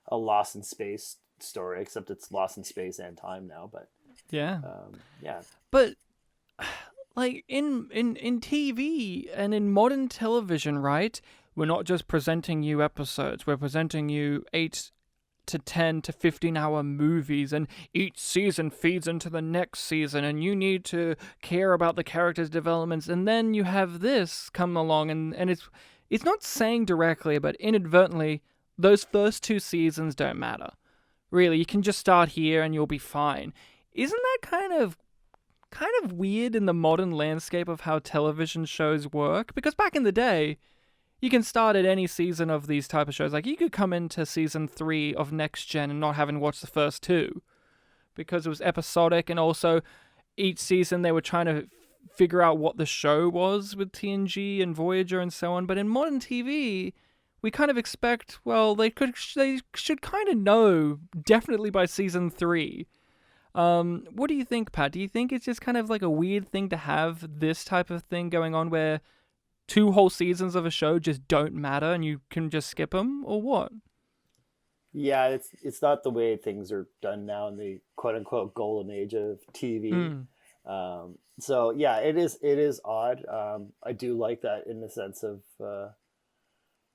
a Lost in Space story, except it's Lost in Space and time now. But yeah, but. Like, in TV and in modern television, right, we're not just presenting you episodes, we're presenting you 8 to 10 to 15-hour movies, and each season feeds into the next season, and you need to care about the characters' developments, and then you have this come along, and it's not saying directly, but inadvertently, those first 2 seasons don't matter. Really, you can just start here and you'll be fine. Isn't that kind of weird in the modern landscape of how television shows work? Because back in the day, you can start at any season of these type of shows. Like, you could come into season 3 of Next Gen and not having watched the first 2 because it was episodic, and also each season they were trying to figure out what the show was with TNG and Voyager and so on. But in modern TV, we kind of expect, well, they should kind of know definitely by season 3. What do you think, Pat? Do you think it's just kind of like a weird thing to have this type of thing going on where 2 whole seasons of a show just don't matter and you can just skip them, or what? Yeah, it's not the way things are done now in the quote unquote golden age of TV. So yeah, it is odd. I do like that in the sense of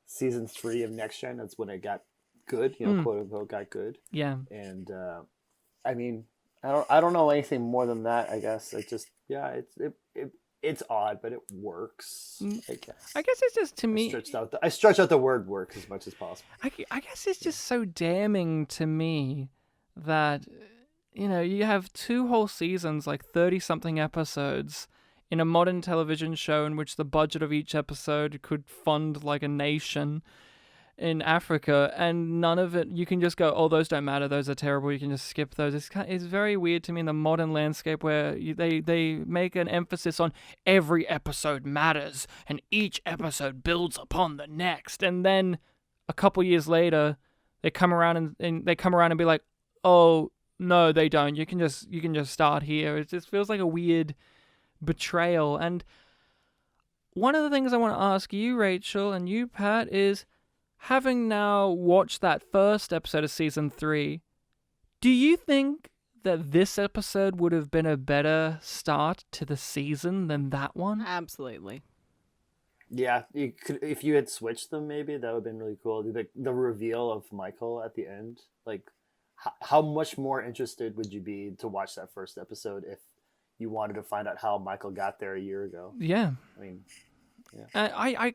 season 3 of Next Gen. That's when it got good, quote unquote got good. Yeah. And I mean, I don't know anything more than that. I guess it just it's odd, but it works. I guess it's just, to me, I stretch out the word "works" as much as possible. I guess it's just so damning to me that you have 2 whole seasons, like 30-something episodes, in a modern television show in which the budget of each episode could fund like a nation. in Africa, and none of it, you can just go, oh, those don't matter, those are terrible, you can just skip those. It's very weird to me in the modern landscape where they make an emphasis on every episode matters, and each episode builds upon the next, and then a couple years later, they come around and be like, oh, no, they don't. You can just start here. It just feels like a weird betrayal. And one of the things I want to ask you, Rachel, and you, Pat, is, having now watched that first episode of season 3, do you think that this episode would have been a better start to the season than that one? Absolutely. Yeah, you could, if you had switched them, maybe that would have been really cool. The reveal of Michael at the end, like, how much more interested would you be to watch that first episode if you wanted to find out how Michael got there a year ago? Yeah. I mean, yeah.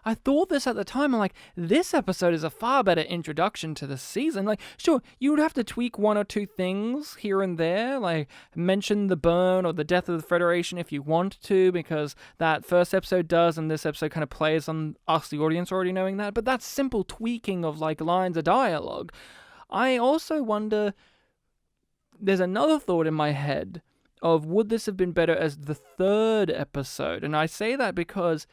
I thought this at the time. I'm like, this episode is a far better introduction to the season. Like, sure, you would have to tweak one or two things here and there, like mention the burn or the death of the Federation if you want to, because that first episode does, and this episode kind of plays on us, the audience, already knowing that. But that's simple tweaking of like lines of dialogue. I also wonder, there's another thought in my head of, would this have been better as the third episode? And I say that because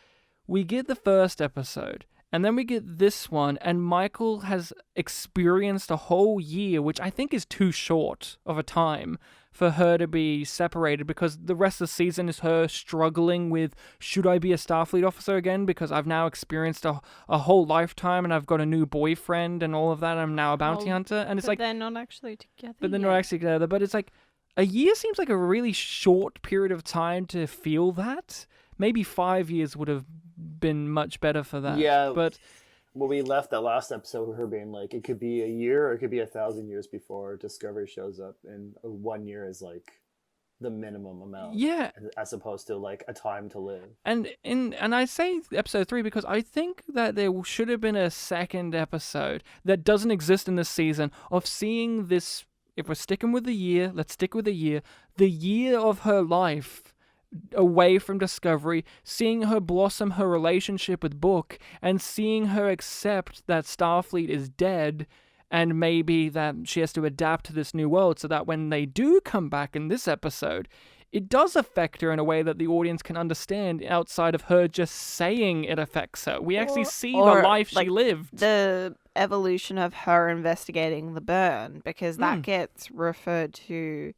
we get the first episode, and then we get this one, and Michael has experienced a whole year, which I think is too short of a time for her to be separated, because the rest of the season is her struggling with, should I be a Starfleet officer again, because I've now experienced a whole lifetime, and I've got a new boyfriend and all of that, I'm now a bounty hunter, and it's like... they're not actually together. But they're not actually together, but it's like, a year seems like a really short period of time to feel that. Maybe 5 years would have been much better for that. Yeah, but when we left that last episode with her being like, it could be a year or it could be 1,000 years before Discovery shows up, and 1 year is like the minimum amount. Yeah, as opposed to like a time to live. And I say episode 3 because I think that there should have been a second episode that doesn't exist in this season of seeing this. If we're sticking with the year, let's stick with the year of her life away from Discovery, seeing her blossom her relationship with Book, and seeing her accept that Starfleet is dead, and maybe that she has to adapt to this new world, so that when they do come back in this episode, it does affect her in a way that the audience can understand, outside of her just saying it affects her. We actually see the life she lived. The evolution of her investigating the burn, because that gets referred to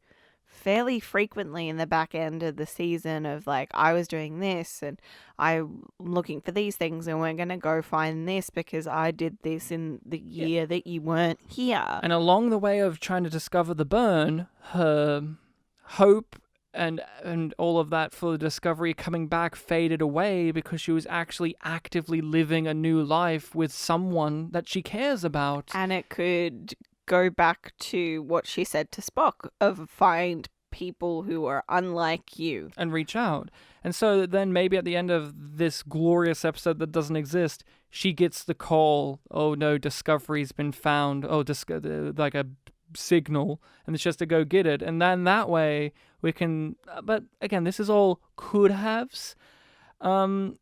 fairly frequently in the back end of the season of like, I was doing this and I'm looking for these things, and we're going to go find this because I did this in the year that you weren't here. And along the way of trying to discover the burn, her hope and all of that for the Discovery coming back faded away, because she was actually actively living a new life with someone that she cares about. And it could go back to what she said to Spock of find people who are unlike you and reach out. And so then maybe at the end of this glorious episode that doesn't exist, she gets the call, oh no, Discovery's been found, like a signal, and it's just to go get it. And then that way we can, but again, this is all could haves. Rachel,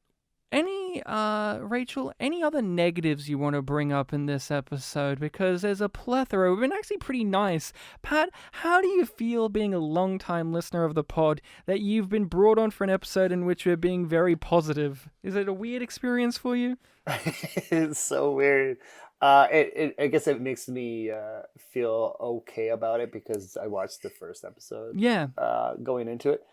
any other negatives you want to bring up in this episode? Because there's a plethora. We've been actually pretty nice. Pat, how do you feel, being a long-time listener of the pod, that you've been brought on for an episode in which we're being very positive? Is it a weird experience for you? It's so weird. I guess it makes me feel okay about it because I watched the first episode. Yeah. Going into it.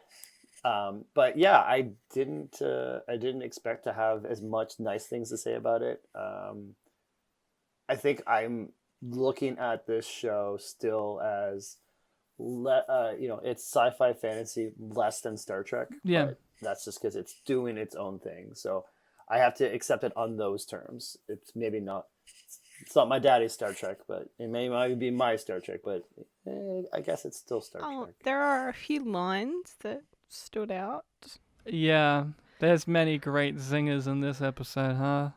But yeah, I didn't expect to have as much nice things to say about it. I think I'm looking at this show still as, it's sci-fi fantasy less than Star Trek. Yeah. But that's just because it's doing its own thing. So I have to accept it on those terms. It's maybe not. It's not my daddy's Star Trek, but it might be my Star Trek. But I guess it's still Star Trek. There are a few lines that stood out. Yeah, there's many great zingers in this episode, huh?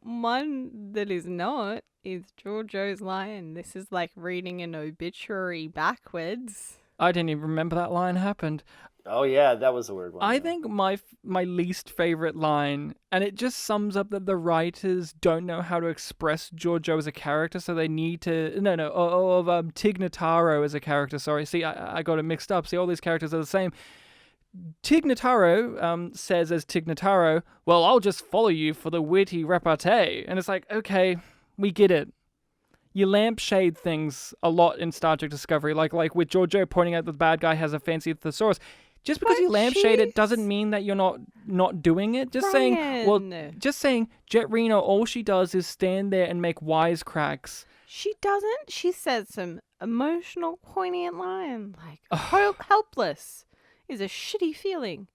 One that is not is Georgiou's line. This is like reading an obituary backwards. I didn't even remember that line happened. Oh yeah, that was a weird one. I yeah. think my least favorite line, and it just sums up that the writers don't know how to express Giorgio as a character, so they need to Tig Notaro as a character. Sorry, see, I got it mixed up. See, all these characters are the same. Tig Notaro says as Tig Notaro, "Well, I'll just follow you for the witty repartee," and it's like, okay, we get it. You lampshade things a lot in Star Trek Discovery, like with Giorgio pointing out that the bad guy has a fancy thesaurus. Just because you lampshade it doesn't mean that you're not doing it. Just saying, Jet Reno, all she does is stand there and make wisecracks. She doesn't. She says some emotional, poignant line like, helpless is a shitty feeling,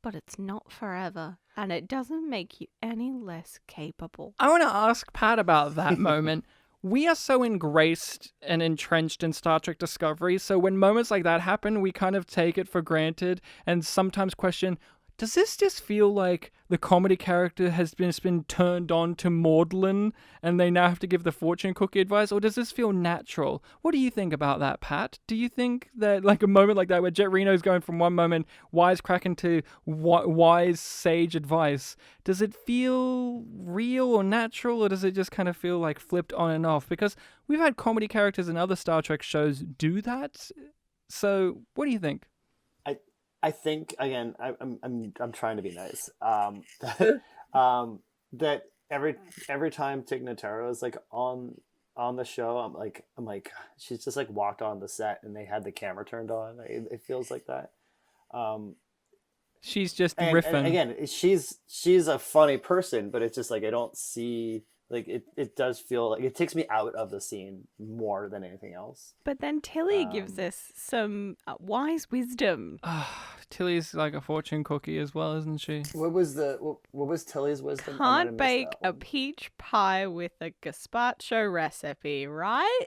but it's not forever, and it doesn't make you any less capable. I want to ask Pat about that moment. We are so engrossed and entrenched in Star Trek Discovery, so when moments like that happen, we kind of take it for granted and sometimes question, does this just feel like the comedy character has been turned on to maudlin and they now have to give the fortune cookie advice, or does this feel natural? What do you think about that, Pat? Do you think that like a moment like that where Jet Reno's going from one moment wisecracking to wise sage advice, does it feel real or natural, or does it just kind of feel like flipped on and off? Because we've had comedy characters in other Star Trek shows do that. So what do you think? I think again, I'm trying to be nice. That every time Tig Notaro is like on the show, I'm like she's just like walked on the set and they had the camera turned on. It feels like that. She's just riffing. And again, she's a funny person, but it's just like I don't see. Like it does feel like it takes me out of the scene more than anything else. But then Tilly gives us some wise wisdom. Tilly's like a fortune cookie as well, isn't she? What was Tilly's wisdom? Can't bake a peach pie with a gazpacho recipe, right?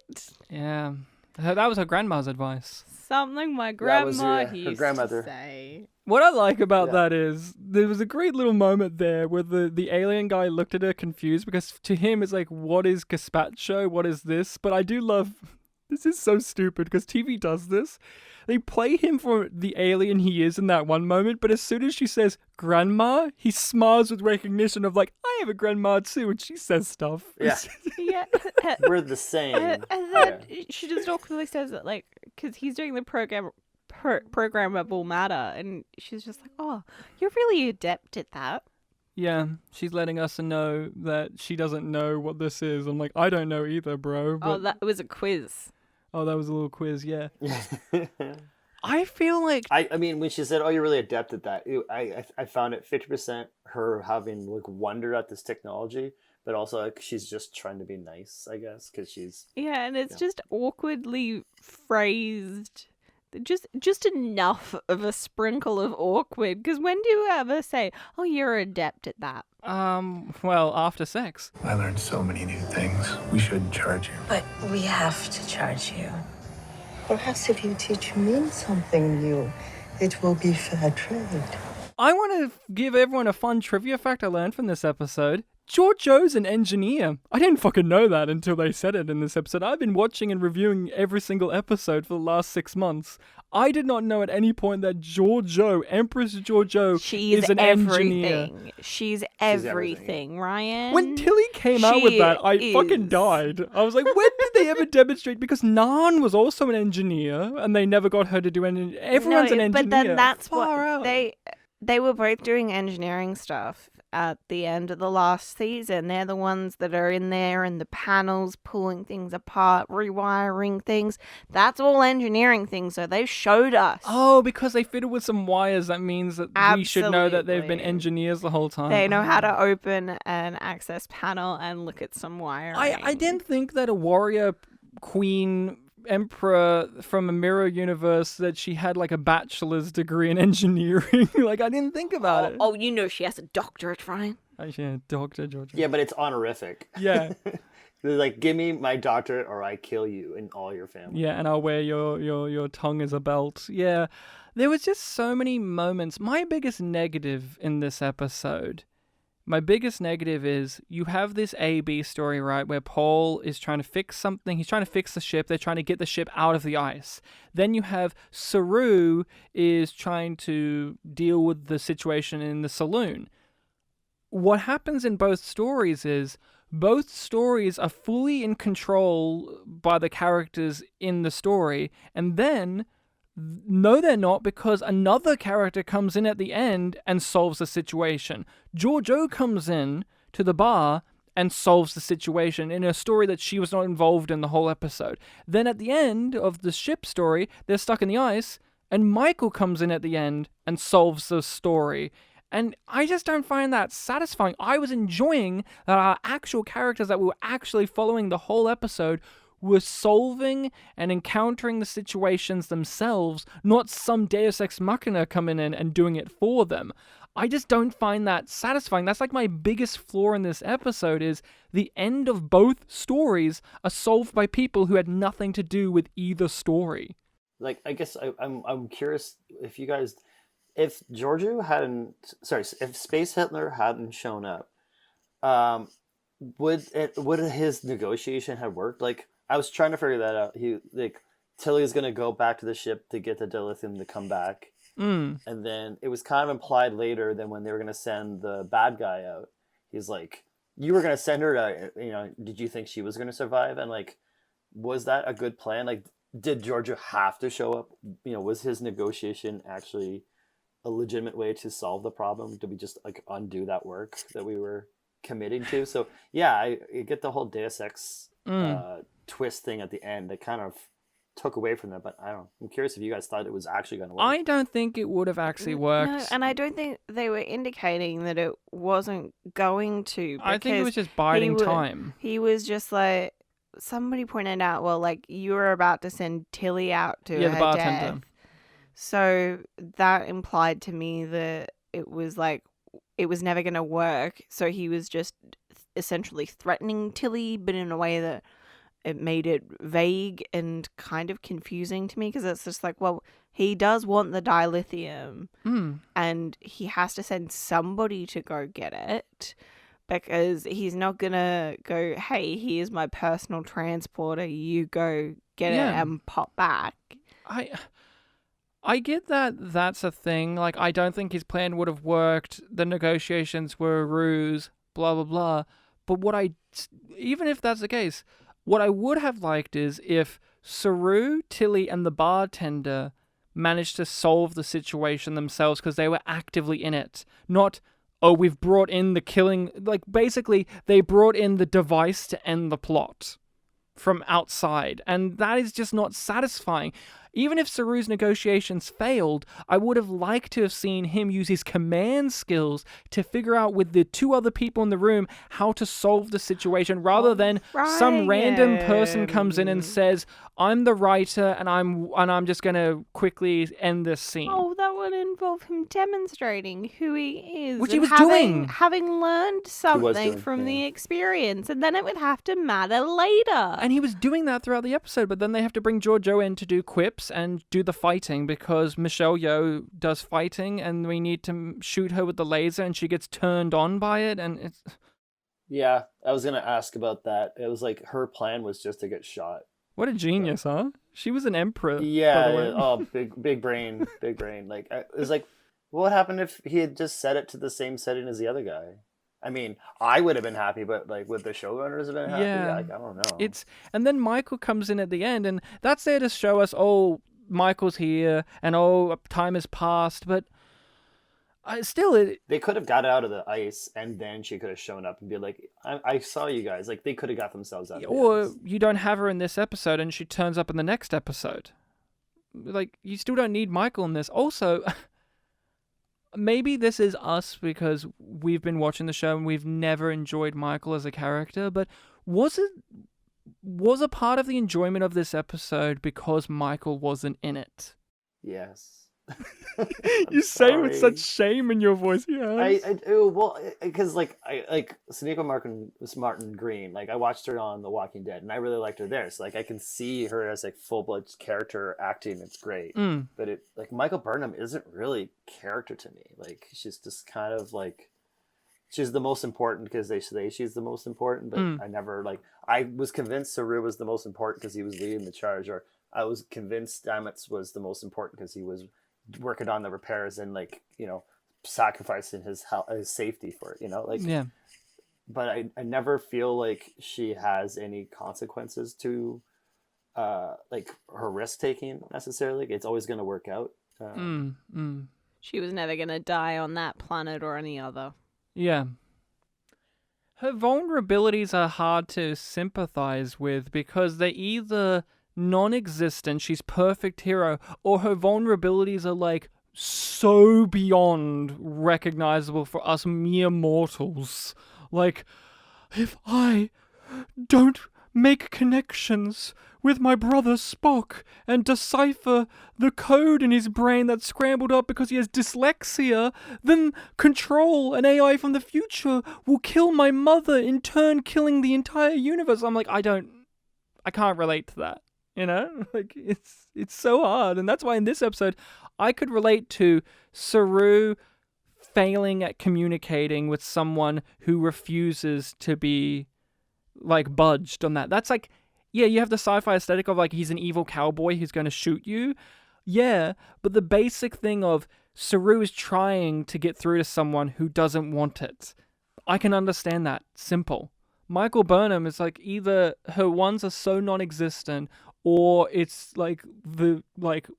Yeah, that was her grandma's advice. Something my grandma her used grandmother. to say. What I like about that is there was a great little moment there where the alien guy looked at her confused because to him it's like, what is gazpacho? What is this? But I do love, this is so stupid because TV does this. They play him for the alien he is in that one moment, but as soon as she says grandma, he smiles with recognition of like, I have a grandma too, and she says stuff. Yeah. Yeah. We're the same. And then she just awkwardly says it like, because he's doing the programmable matter, and she's just like, oh, you're really adept at that. Yeah, she's letting us know that she doesn't know what this is. I'm like, I don't know either, bro. But... Oh, that was a quiz. Oh, that was a little quiz, yeah. I feel like... I mean, when she said, oh, you're really adept at that, I found it 50% her having like wonder at this technology, but also like she's just trying to be nice, I guess, because she's... Yeah, and it's just awkwardly phrased. Just enough of a sprinkle of awkward, because when do you ever say, oh, you're adept at that? Well, after sex. I learned so many new things. We shouldn't charge you. But we have to charge you. Perhaps if you teach me something new, it will be fair trade. I want to give everyone a fun trivia fact I learned from this episode. Giorgio's an engineer. I didn't fucking know that until they said it in this episode. I've been watching and reviewing every single episode for the last 6 months. I did not know at any point that Giorgio, Empress Giorgio, is an engineer. She's everything, Ryan. When Tilly came out with that, I fucking died. I was like, when did they ever demonstrate? Because Nan was also an engineer, and they never got her to do anything. Everyone's an engineer. But then that's Far what out. they were both doing engineering stuff at the end of the last season. They're the ones that are in there in the panels, pulling things apart, rewiring things. That's all engineering things, so they showed us. Oh, because they fitted with some wires, that means that we should know that they've been engineers the whole time. They know how to open an access panel and look at some wiring. I didn't think that a warrior queen emperor from a mirror universe that she had like a bachelor's degree in engineering. Like, I didn't think about it. Oh, you know she has a doctorate, Ryan. Yeah, Dr. Georgia. Yeah, but it's honorific. Yeah. They're like, give me my doctorate or I kill you and all your family. Yeah, and I'll wear your tongue as a belt. Yeah. There was just so many moments. My biggest negative in this episode My biggest negative is you have this A-B story, right, where Paul is trying to fix something. He's trying to fix the ship. They're trying to get the ship out of the ice. Then you have Saru is trying to deal with the situation in the saloon. What happens in both stories is both stories are fully in control by the characters in the story, and then no, they're not, because another character comes in at the end and solves the situation. Georgiou comes in to the bar and solves the situation in a story that she was not involved in the whole episode. Then at the end of the ship story, they're stuck in the ice, and Michael comes in at the end and solves the story. And I just don't find that satisfying. I was enjoying that our actual characters that we were actually following the whole episode were solving and encountering the situations themselves, not some Deus Ex Machina coming in and doing it for them. I just don't find that satisfying. That's like my biggest flaw in this episode is the end of both stories are solved by people who had nothing to do with either story. Like, I guess I'm curious if you guys, if if Space Hitler hadn't shown up, would his negotiation have worked? Like, I was trying to figure that out. Tilly's gonna go back to the ship to get the dilithium to come back, and then it was kind of implied later that when they were gonna send the bad guy out, he's like, "You were gonna send her to, did you think she was gonna survive?" And like, was that a good plan? Like, did Georgiou have to show up? Was his negotiation actually a legitimate way to solve the problem? Did we just like undo that work that we were committing to? So yeah, I get the whole Deus Ex twist thing at the end that kind of took away from that, but I don't know. I'm curious if you guys thought it was actually going to work. I don't think it would have actually worked. No, and I don't think they were indicating that it wasn't going to. I think it was just biding time. He was just like, somebody pointed out, well, like, you were about to send Tilly out to her the bartender. death. So that implied to me that it was like, it was never going to work. So he was just essentially threatening Tilly, but in a way that it made it vague and kind of confusing to me, because it's just like, well, he does want the dilithium and he has to send somebody to go get it, because he's not going to go, hey, here's my personal transporter, you go get it and pop back. I get that that's a thing. Like, I don't think his plan would have worked. The negotiations were a ruse, blah, blah, blah. But even if that's the case, what I would have liked is if Saru, Tilly, and the bartender managed to solve the situation themselves because they were actively in it. Not, oh, we've brought in the killing. Like, basically, they brought in the device to end the plot from outside. And that is just not satisfying. Even if Saru's negotiations failed, I would have liked to have seen him use his command skills to figure out with the two other people in the room how to solve the situation, rather than some random person comes in and says, I'm the writer and I'm just going to quickly end this scene. Oh, that would involve him demonstrating who he is. Which he was doing. Having learned something from the experience, and then it would have to matter later. And he was doing that throughout the episode, but then they have to bring Georgiou in to do quips and do the fighting because Michelle Yeoh does fighting and we need to shoot her with the laser and she gets turned on by it, and it's... Yeah, I was going to ask about that. It was like her plan was just to get shot. What a genius, huh? She was an emperor. Yeah, big brain. Like, it was like, what happened if he had just set it to the same setting as the other guy? I mean, I would have been happy, but like, would the showrunners have been happy? Yeah. Like, I don't know. And then Michael comes in at the end, and that's there to show us, oh, Michael's here, and oh, time has passed, but they could have got out of the ice, and then she could have shown up and be like, I saw you guys. Like, they could have got themselves out of the ice. You don't have her in this episode, and she turns up in the next episode. Like, you still don't need Michael in this. Also... Maybe this is us because we've been watching the show and we've never enjoyed Michael as a character, but was a part of the enjoyment of this episode because Michael wasn't in it? Yes. You say it with such shame in your voice. Yes. I do. Well, because Sonequa Martin Green. Like, I watched her on The Walking Dead, and I really liked her there. So like, I can see her as like full-blood character acting. It's great. But Michael Burnham isn't really character to me. Like, she's just kind of like she's the most important because they say she's the most important, but I never I was convinced Saru was the most important because he was leading the charge, or I was convinced Stamets was the most important because he was working on the repairs and sacrificing his safety for it, yeah. But I never feel like she has any consequences to her risk taking necessarily. It's always going to work out. She was never going to die on that planet or any other. Yeah. Her vulnerabilities are hard to sympathize with because they're either non-existent, she's perfect hero, or her vulnerabilities are like so beyond recognizable for us mere mortals. Like, if I don't make connections with my brother Spock and decipher the code in his brain that's scrambled up because he has dyslexia, then Control, an AI from the future, will kill my mother, in turn killing the entire universe. I'm like, I can't relate to that. Like it's so hard. And that's why in this episode, I could relate to Saru failing at communicating with someone who refuses to be like budged on that. That's like, yeah, you have the sci-fi aesthetic of like he's an evil cowboy who's going to shoot you. Yeah, but the basic thing of Saru is trying to get through to someone who doesn't want it. I can understand that. Simple. Michael Burnham is like either her ones are so non-existent or it's like the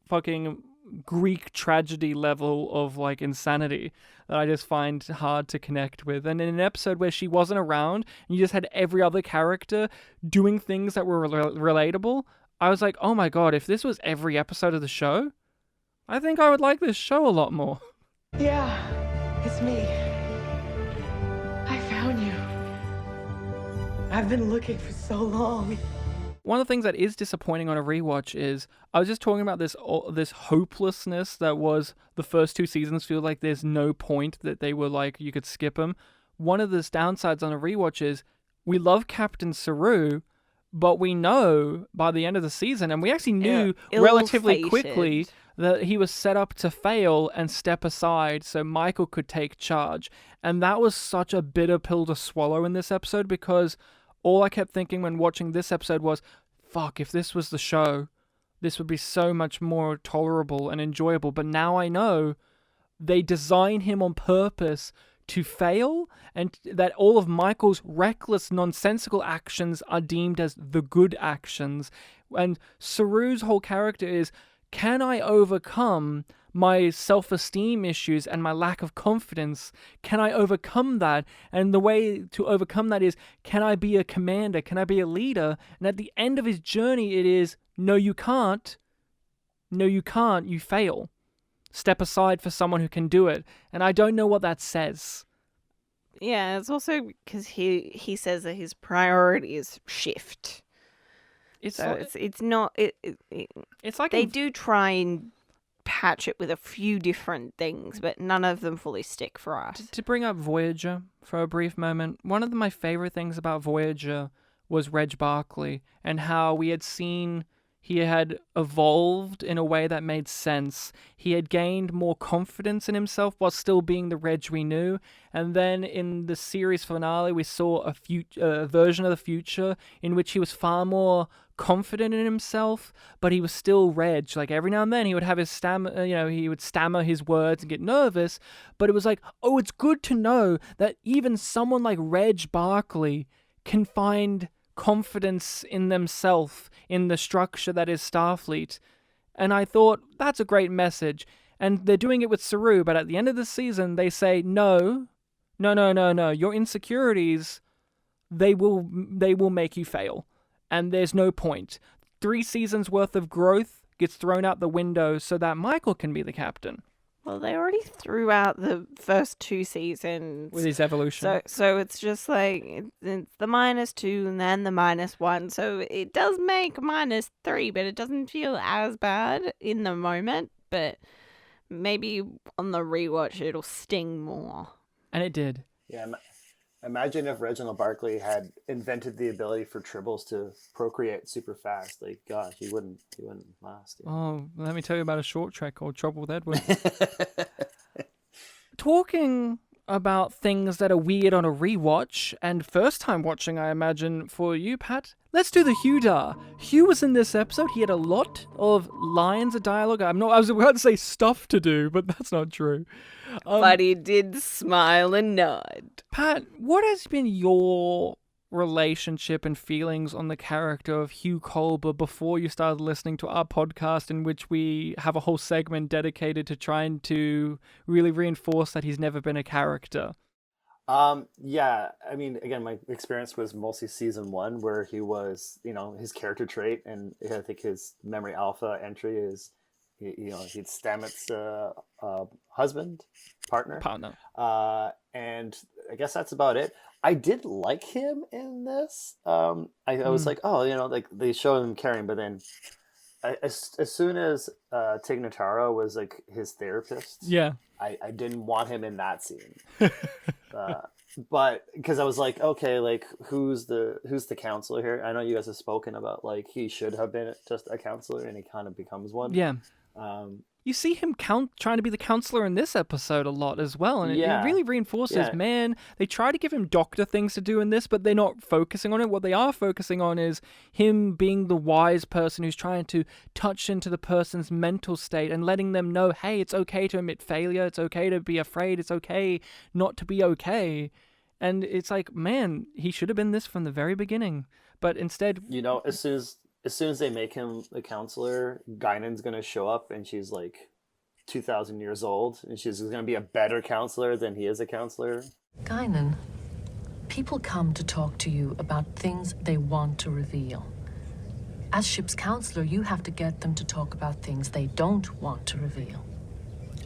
fucking Greek tragedy level of like insanity that I just find hard to connect with. And in an episode where she wasn't around and you just had every other character doing things that were relatable, I was like, oh my god, if this was every episode of the show, I think I would like this show a lot more. Yeah, it's me. I found you. I've been looking for so long. One of the things that is disappointing on a rewatch is I was just talking about this hopelessness that was the first two seasons. Feel like there's no point, that they were like you could skip them. One of the downsides on a rewatch is we love Captain Saru, but we know by the end of the season, and we actually knew relatively quickly that he was set up to fail and step aside so Michael could take charge. And that was such a bitter pill to swallow in this episode, because all I kept thinking when watching this episode was, fuck, if this was the show, this would be so much more tolerable and enjoyable. But now I know they design him on purpose to fail, and that all of Michael's reckless, nonsensical actions are deemed as the good actions. And Saru's whole character is, can I overcome my self-esteem issues and my lack of confidence? Can I overcome that? And the way to overcome that is, can I be a commander? Can I be a leader? And at the end of his journey, it is, no, you can't. No, you can't. You fail. Step aside for someone who can do it. And I don't know what that says. Yeah, it's also because he says that his priorities shift. It's not. It's like they do try and patch it with a few different things, but none of them fully stick for us. To bring up Voyager for a brief moment, one of my favorite things about Voyager was Reg Barclay, and how we had seen he had evolved in a way that made sense. He had gained more confidence in himself while still being the Reg we knew. And then in the series finale, we saw a version of the future in which he was far more confident in himself, but he was still Reg. Like every now and then he would have his he would stammer his words and get nervous. But it was like, oh, it's good to know that even someone like Reg Barclay can find confidence in themselves, in the structure that is Starfleet. And I thought, that's a great message. And they're doing it with Saru, but at the end of the season, they say, no. Your insecurities, they will make you fail. And there's no point. 3 seasons worth of growth gets thrown out the window so that Michael can be the captain. Well, they already threw out the first 2 seasons with his evolution. So it's just like it's the -2 and then the -1. So it does make -3, but it doesn't feel as bad in the moment. But maybe on the rewatch it'll sting more. And it did. Yeah. Imagine if Reginald Barclay had invented the ability for tribbles to procreate super fast. Like, gosh, he wouldn't last. Yeah. Oh, let me tell you about a short track called Trouble with Edward. Talking about things that are weird on a rewatch, and first time watching, I imagine, for you, Pat. Let's do the Hugh Dar. Hugh was in this episode. He had a lot of lines of dialogue. I was about to say stuff to do, but that's not true. But he did smile and nod. Pat, what has been your relationship and feelings on the character of Hugh Culber before you started listening to our podcast, in which we have a whole segment dedicated to trying to really reinforce that he's never been a character? Yeah, I mean, again, my experience was mostly season 1, where he was, his character trait, and I think his memory alpha entry is, he'd Stamets' husband, partner. And I guess that's about it. I did like him in this. I was like, oh, like they show him caring, but then as soon as Tig Notaro was like his therapist, yeah, I didn't want him in that scene. But because I was like, okay, like who's the counselor here? I know you guys have spoken about like he should have been just a counselor, and he kind of becomes one. Yeah. You see him trying to be the counselor in this episode a lot as well, and it really reinforces, man, they try to give him doctor things to do in this, but they're not focusing on it. What they are focusing on is him being the wise person who's trying to touch into the person's mental state and letting them know, hey, it's okay to admit failure, it's okay to be afraid, it's okay not to be okay. And it's like, man, he should have been this from the very beginning, but instead... As soon as they make him the counselor, Guinan's going to show up, and she's like 2,000 years old, and she's going to be a better counselor than he is a counselor. Guinan, people come to talk to you about things they want to reveal. As ship's counselor, you have to get them to talk about things they don't want to reveal.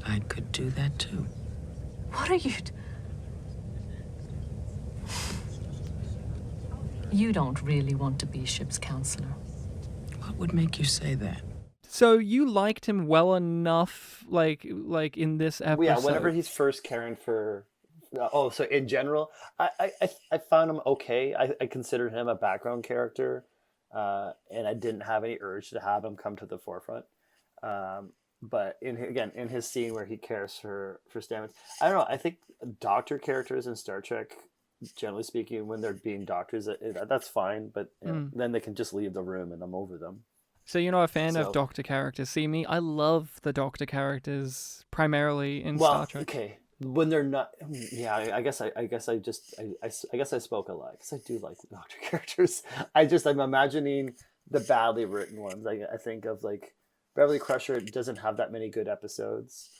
I could do that too. What are you... You don't really want to be ship's counselor. What would make you say that? So you liked him well enough, like in this episode? Yeah, whenever he's first caring for... so in general, I found him okay. I considered him a background character, and I didn't have any urge to have him come to the forefront. But in his scene where he cares for Stamets, I don't know, I think doctor characters in Star Trek, generally speaking, when they're being doctors, that's fine, but then they can just leave the room and I'm over them. So you're not a fan of doctor characters? See me, I love the doctor characters primarily in Star Trek. Okay, when they're not, I guess I spoke a lot because I do like the doctor characters. I'm imagining the badly written ones. I think of like Beverly Crusher doesn't have that many good episodes.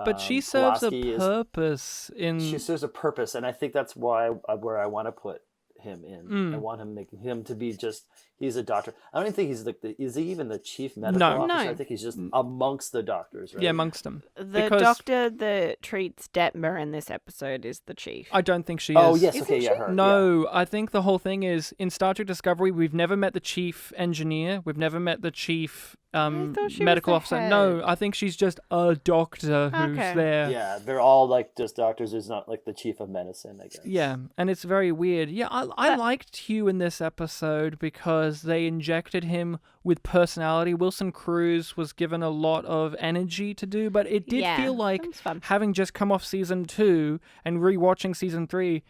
But she serves a purpose She serves a purpose, and I think that's where I want to put him in. I want him to be just... He's a doctor. I don't even think he's is he even the chief medical officer? I think he's just amongst the doctors, right? Yeah, amongst them. The doctor that treats Detmer in this episode is the chief. I don't think she is. Oh, yes, okay, yeah, her. No, I think the whole thing is, in Star Trek Discovery, we've never met the chief engineer. We've never met the chief medical officer. Head. No, I think she's just a doctor who's there. Yeah, they're all like just doctors. There's not like the chief of medicine, I guess. Yeah, and it's very weird. Yeah, I liked Hugh in this episode because they injected him with personality. Wilson Cruz was given a lot of energy to do, but it did feel like, having just come off season 2 and rewatching season 3,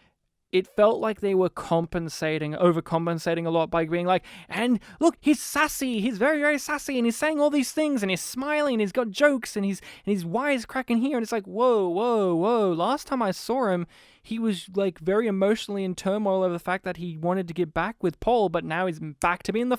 it felt like they were overcompensating a lot by being like, and look, he's sassy, he's very, very sassy, and he's saying all these things, and he's smiling, and he's got jokes, and he's wisecracking here, and it's like, whoa, last time I saw him, he was like very emotionally in turmoil over the fact that he wanted to get back with Paul, but now he's back to being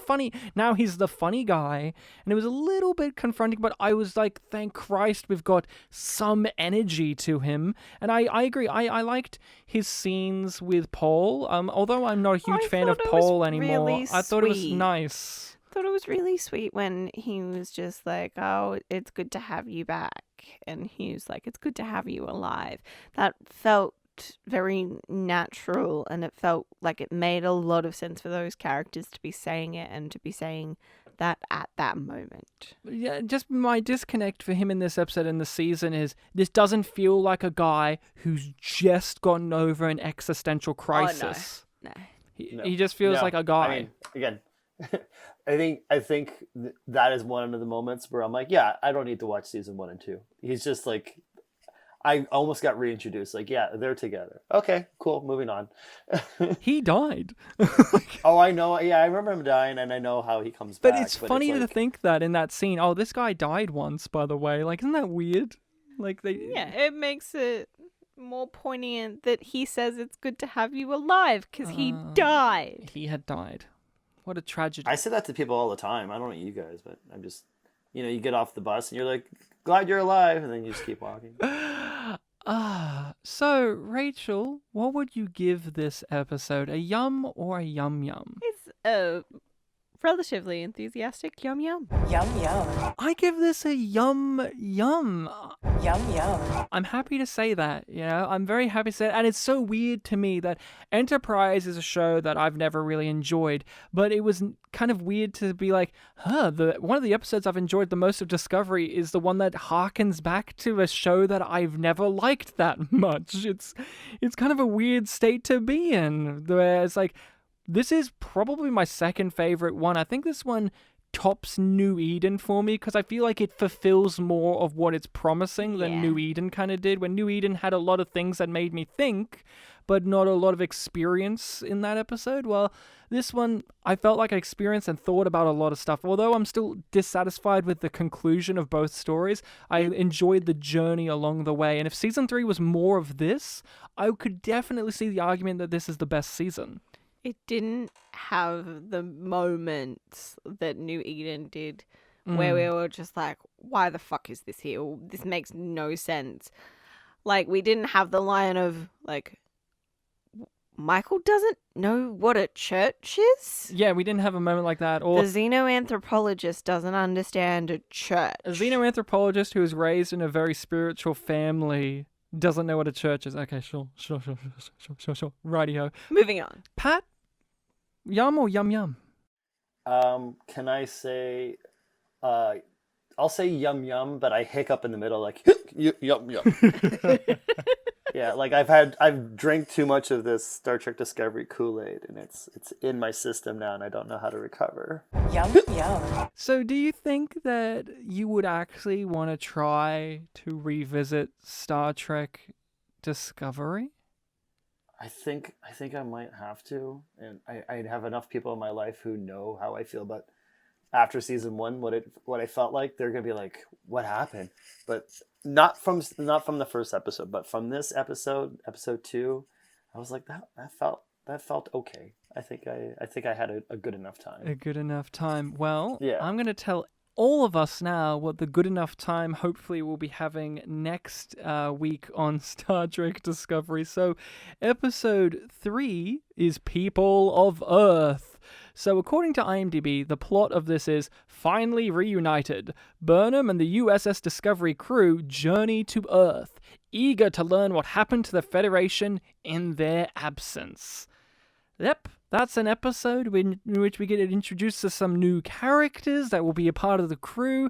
now he's the funny guy, and it was a little bit confronting, but I was like, thank Christ we've got some energy to him. And I agree, I liked his scenes with Paul, although I'm not a huge fan of Paul anymore. Really I thought it was nice. I thought it was really sweet when he was just like, oh, it's good to have you back, and he was like, it's good to have you alive. That felt very natural, and it felt like it made a lot of sense for those characters to be saying it and to be saying that at that moment. Yeah, just my disconnect for him in this episode in the season is this doesn't feel like a guy who's just gotten over an existential crisis. Oh, no. He just feels like a guy. I mean, again, I think that is one of the moments where I'm like, yeah, I don't need to watch season 1 and 2. He's just like, I almost got reintroduced. Like, yeah, they're together. Okay, cool. Moving on. He died. Oh, I know. Yeah, I remember him dying, and I know how he comes But back. it's funny to think that in that scene, oh, this guy died once, by the way. Like, isn't that weird? Like, Yeah, it makes it more poignant that he says it's good to have you alive because he died. He had died. What a tragedy. I say that to people all the time. I don't know you guys, but I'm just, you get off the bus and you're like, glad you're alive, and then you just keep walking. So, Rachel, what would you give this episode? A yum or a yum yum? It's a relatively enthusiastic yum yum. Yum yum. I give this a yum yum. Yum yum. I'm happy to say that, I'm very happy to say that. And it's so weird to me that Enterprise is a show that I've never really enjoyed, but it was kind of weird to be like, one of the episodes I've enjoyed the most of Discovery is the one that harkens back to a show that I've never liked that much. It's kind of a weird state to be in, where it's like, this is probably my second favorite one. I think this one tops New Eden for me because I feel like it fulfills more of what it's promising than New Eden kind of did. When New Eden had a lot of things that made me think, but not a lot of experience in that episode. Well, this one, I felt like I experienced and thought about a lot of stuff. Although I'm still dissatisfied with the conclusion of both stories, I enjoyed the journey along the way. And if season 3 was more of this, I could definitely see the argument that this is the best season. It didn't have the moments that New Eden did where we were just like, why the fuck is this here? This makes no sense. Like, we didn't have the line of, like, Michael doesn't know what a church is? Yeah, we didn't have a moment like that. Or the xenoanthropologist doesn't understand a church. A xenoanthropologist who was raised in a very spiritual family doesn't know what a church is. Okay, sure. Righty-ho. Moving on. Pat, yum or yum yum? Can I say, I'll say yum yum, but I hiccup in the middle like, yum yum. Yeah, like I've drank too much of this Star Trek Discovery Kool-Aid, and it's in my system now, and I don't know how to recover. Yum yum. So do you think that you would actually want to try to revisit Star Trek Discovery? I think I might have to, and I have enough people in my life who know how I feel about after season 1, what I felt like. They're gonna be like, what happened? But not from the first episode, but from this episode 2, I was like, that felt okay. I think I had a good enough time. A good enough time. Well, yeah. I'm gonna tell all of us now what the good enough time hopefully we'll be having next week on Star Trek Discovery. So episode 3 is People of Earth. So according to IMDb, the plot of this is finally reunited. Burnham and the USS Discovery crew journey to Earth, eager to learn what happened to the Federation in their absence. Yep, that's an episode in which we get introduced to some new characters that will be a part of the crew.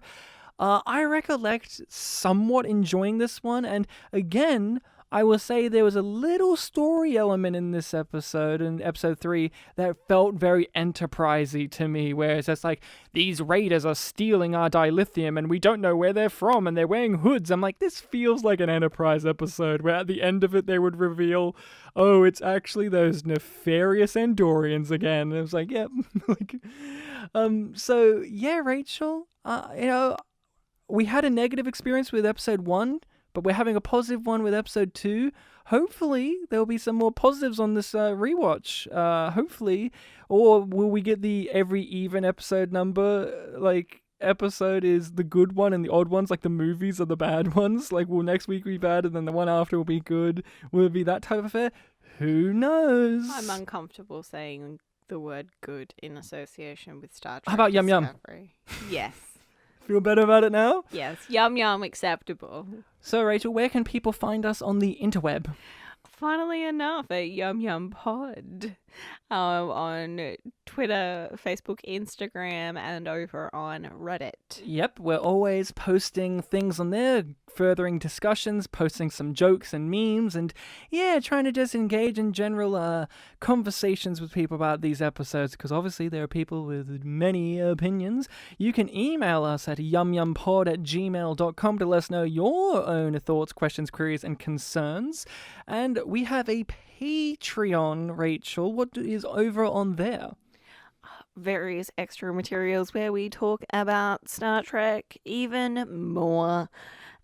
I recollect somewhat enjoying this one, and again, I will say there was a little story element in this episode, in episode 3, that felt very Enterprise-y to me, where it's just like, these raiders are stealing our dilithium and we don't know where they're from and they're wearing hoods. I'm like, this feels like an Enterprise episode, where at the end of it they would reveal, oh, it's actually those nefarious Andorians again. And it was like, yep. So, yeah, Rachel, we had a negative experience with episode 1, but we're having a positive one with episode 2. Hopefully, there'll be some more positives on this rewatch. Hopefully. Or will we get the every even episode number? Like, episode is the good one and the odd ones, like the movies are the bad ones? Like, will next week be bad and then the one after will be good? Will it be that type of affair? Who knows? I'm uncomfortable saying the word good in association with Star Trek. How about yum yum? Yes. Feel better about it now? Yes, yum yum acceptable. So, Rachel, where can people find us on the interweb? Funnily enough, at Yum Yum Pod. on Twitter, Facebook, Instagram, and over on Reddit. Yep, we're always posting things on there, furthering discussions, posting some jokes and memes, and yeah, trying to just engage in general conversations with people about these episodes, because obviously there are people with many opinions. You can email us at yumyumpod@gmail.com to let us know your own thoughts, questions, queries, and concerns. And we have a Patreon, Rachel. What is over on there? Various extra materials where we talk about Star Trek even more.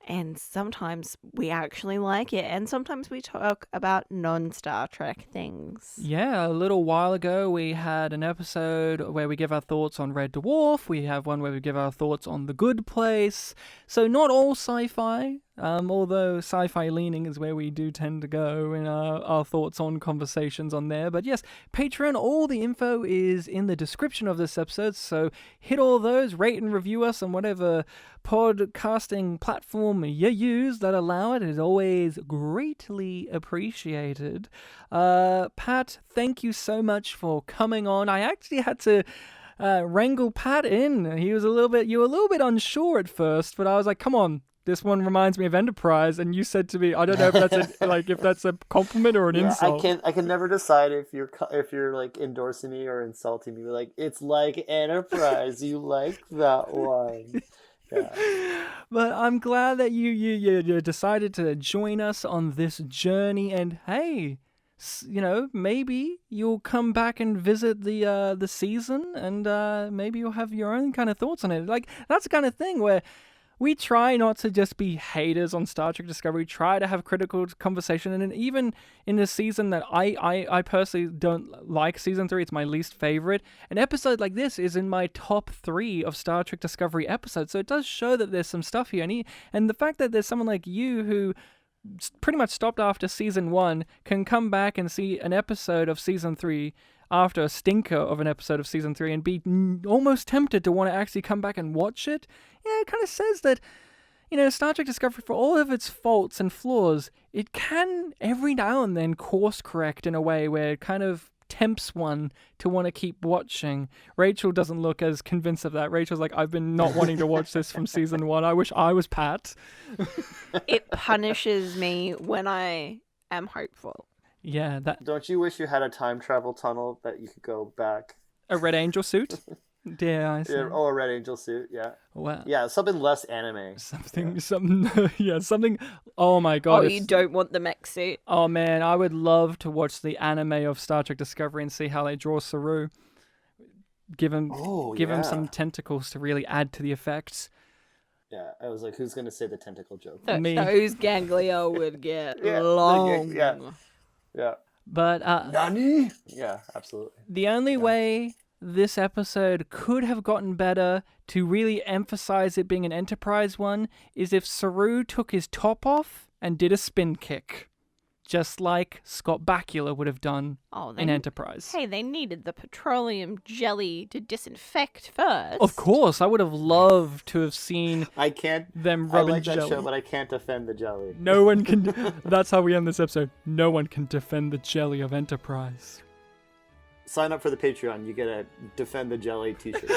And sometimes we actually like it. And sometimes we talk about non-Star Trek things. Yeah, a little while ago we had an episode where we give our thoughts on Red Dwarf. We have one where we give our thoughts on The Good Place. So not all sci-fi, although sci-fi leaning is where we do tend to go in our thoughts on conversations on there. But yes, Patreon, all the info is in the description of this episode. So hit all those, rate and review us on whatever podcasting platform you use that allow it. It is always greatly appreciated. Pat, thank you so much for coming on. I actually had to wrangle Pat in. You were a little bit unsure at first, but I was like, come on, this one reminds me of Enterprise, and you said to me, I don't know if that's a compliment or an insult. I can never decide if you're like endorsing me or insulting me. Like, it's like Enterprise. You like that one. Yeah. But I'm glad that you decided to join us on this journey, and hey, maybe you'll come back and visit the season, and maybe you'll have your own kind of thoughts on it. Like, that's the kind of thing where we try not to just be haters on Star Trek Discovery, try to have critical conversation, and even in the season that I personally don't like, season 3, it's my least favorite, an episode like this is in my top 3 of Star Trek Discovery episodes, so it does show that there's some stuff here, and the fact that there's someone like you who pretty much stopped after season 1 can come back and see an episode of season 3 after a stinker of an episode of season 3 and be almost tempted to want to actually come back and watch it, it kind of says that, Star Trek Discovery, for all of its faults and flaws, it can every now and then course correct in a way where it kind of tempts one to want to keep watching. Rachel doesn't look as convinced of that. Rachel's like, I've been not wanting to watch this from season 1. I wish I was Pat. It punishes me when I am hopeful. Yeah, that. Don't you wish you had a time travel tunnel that you could go back? A Red Angel suit? Dare I say? Yeah, a Red Angel suit, yeah. Wow. Yeah, something less anime. Something. Oh my god. Oh, you don't want the mech suit? Oh man, I would love to watch the anime of Star Trek Discovery and see how they draw Saru. Give him some tentacles to really add to the effects. Yeah, I was like, who's gonna say the tentacle joke? Me. Those ganglia would get long. Yeah. But Nani? Yeah, absolutely. The only way this episode could have gotten better to really emphasize it being an Enterprise one is if Saru took his top off and did a spin kick. Just like Scott Bakula would have done in Enterprise. Hey, they needed the petroleum jelly to disinfect first. Of course, I would have loved to have seen them rubbing I like jelly. that show, but I can't defend the jelly. No one can... That's how we end this episode. No one can defend the jelly of Enterprise. Sign up for the Patreon. You get a Defend the Jelly t-shirt.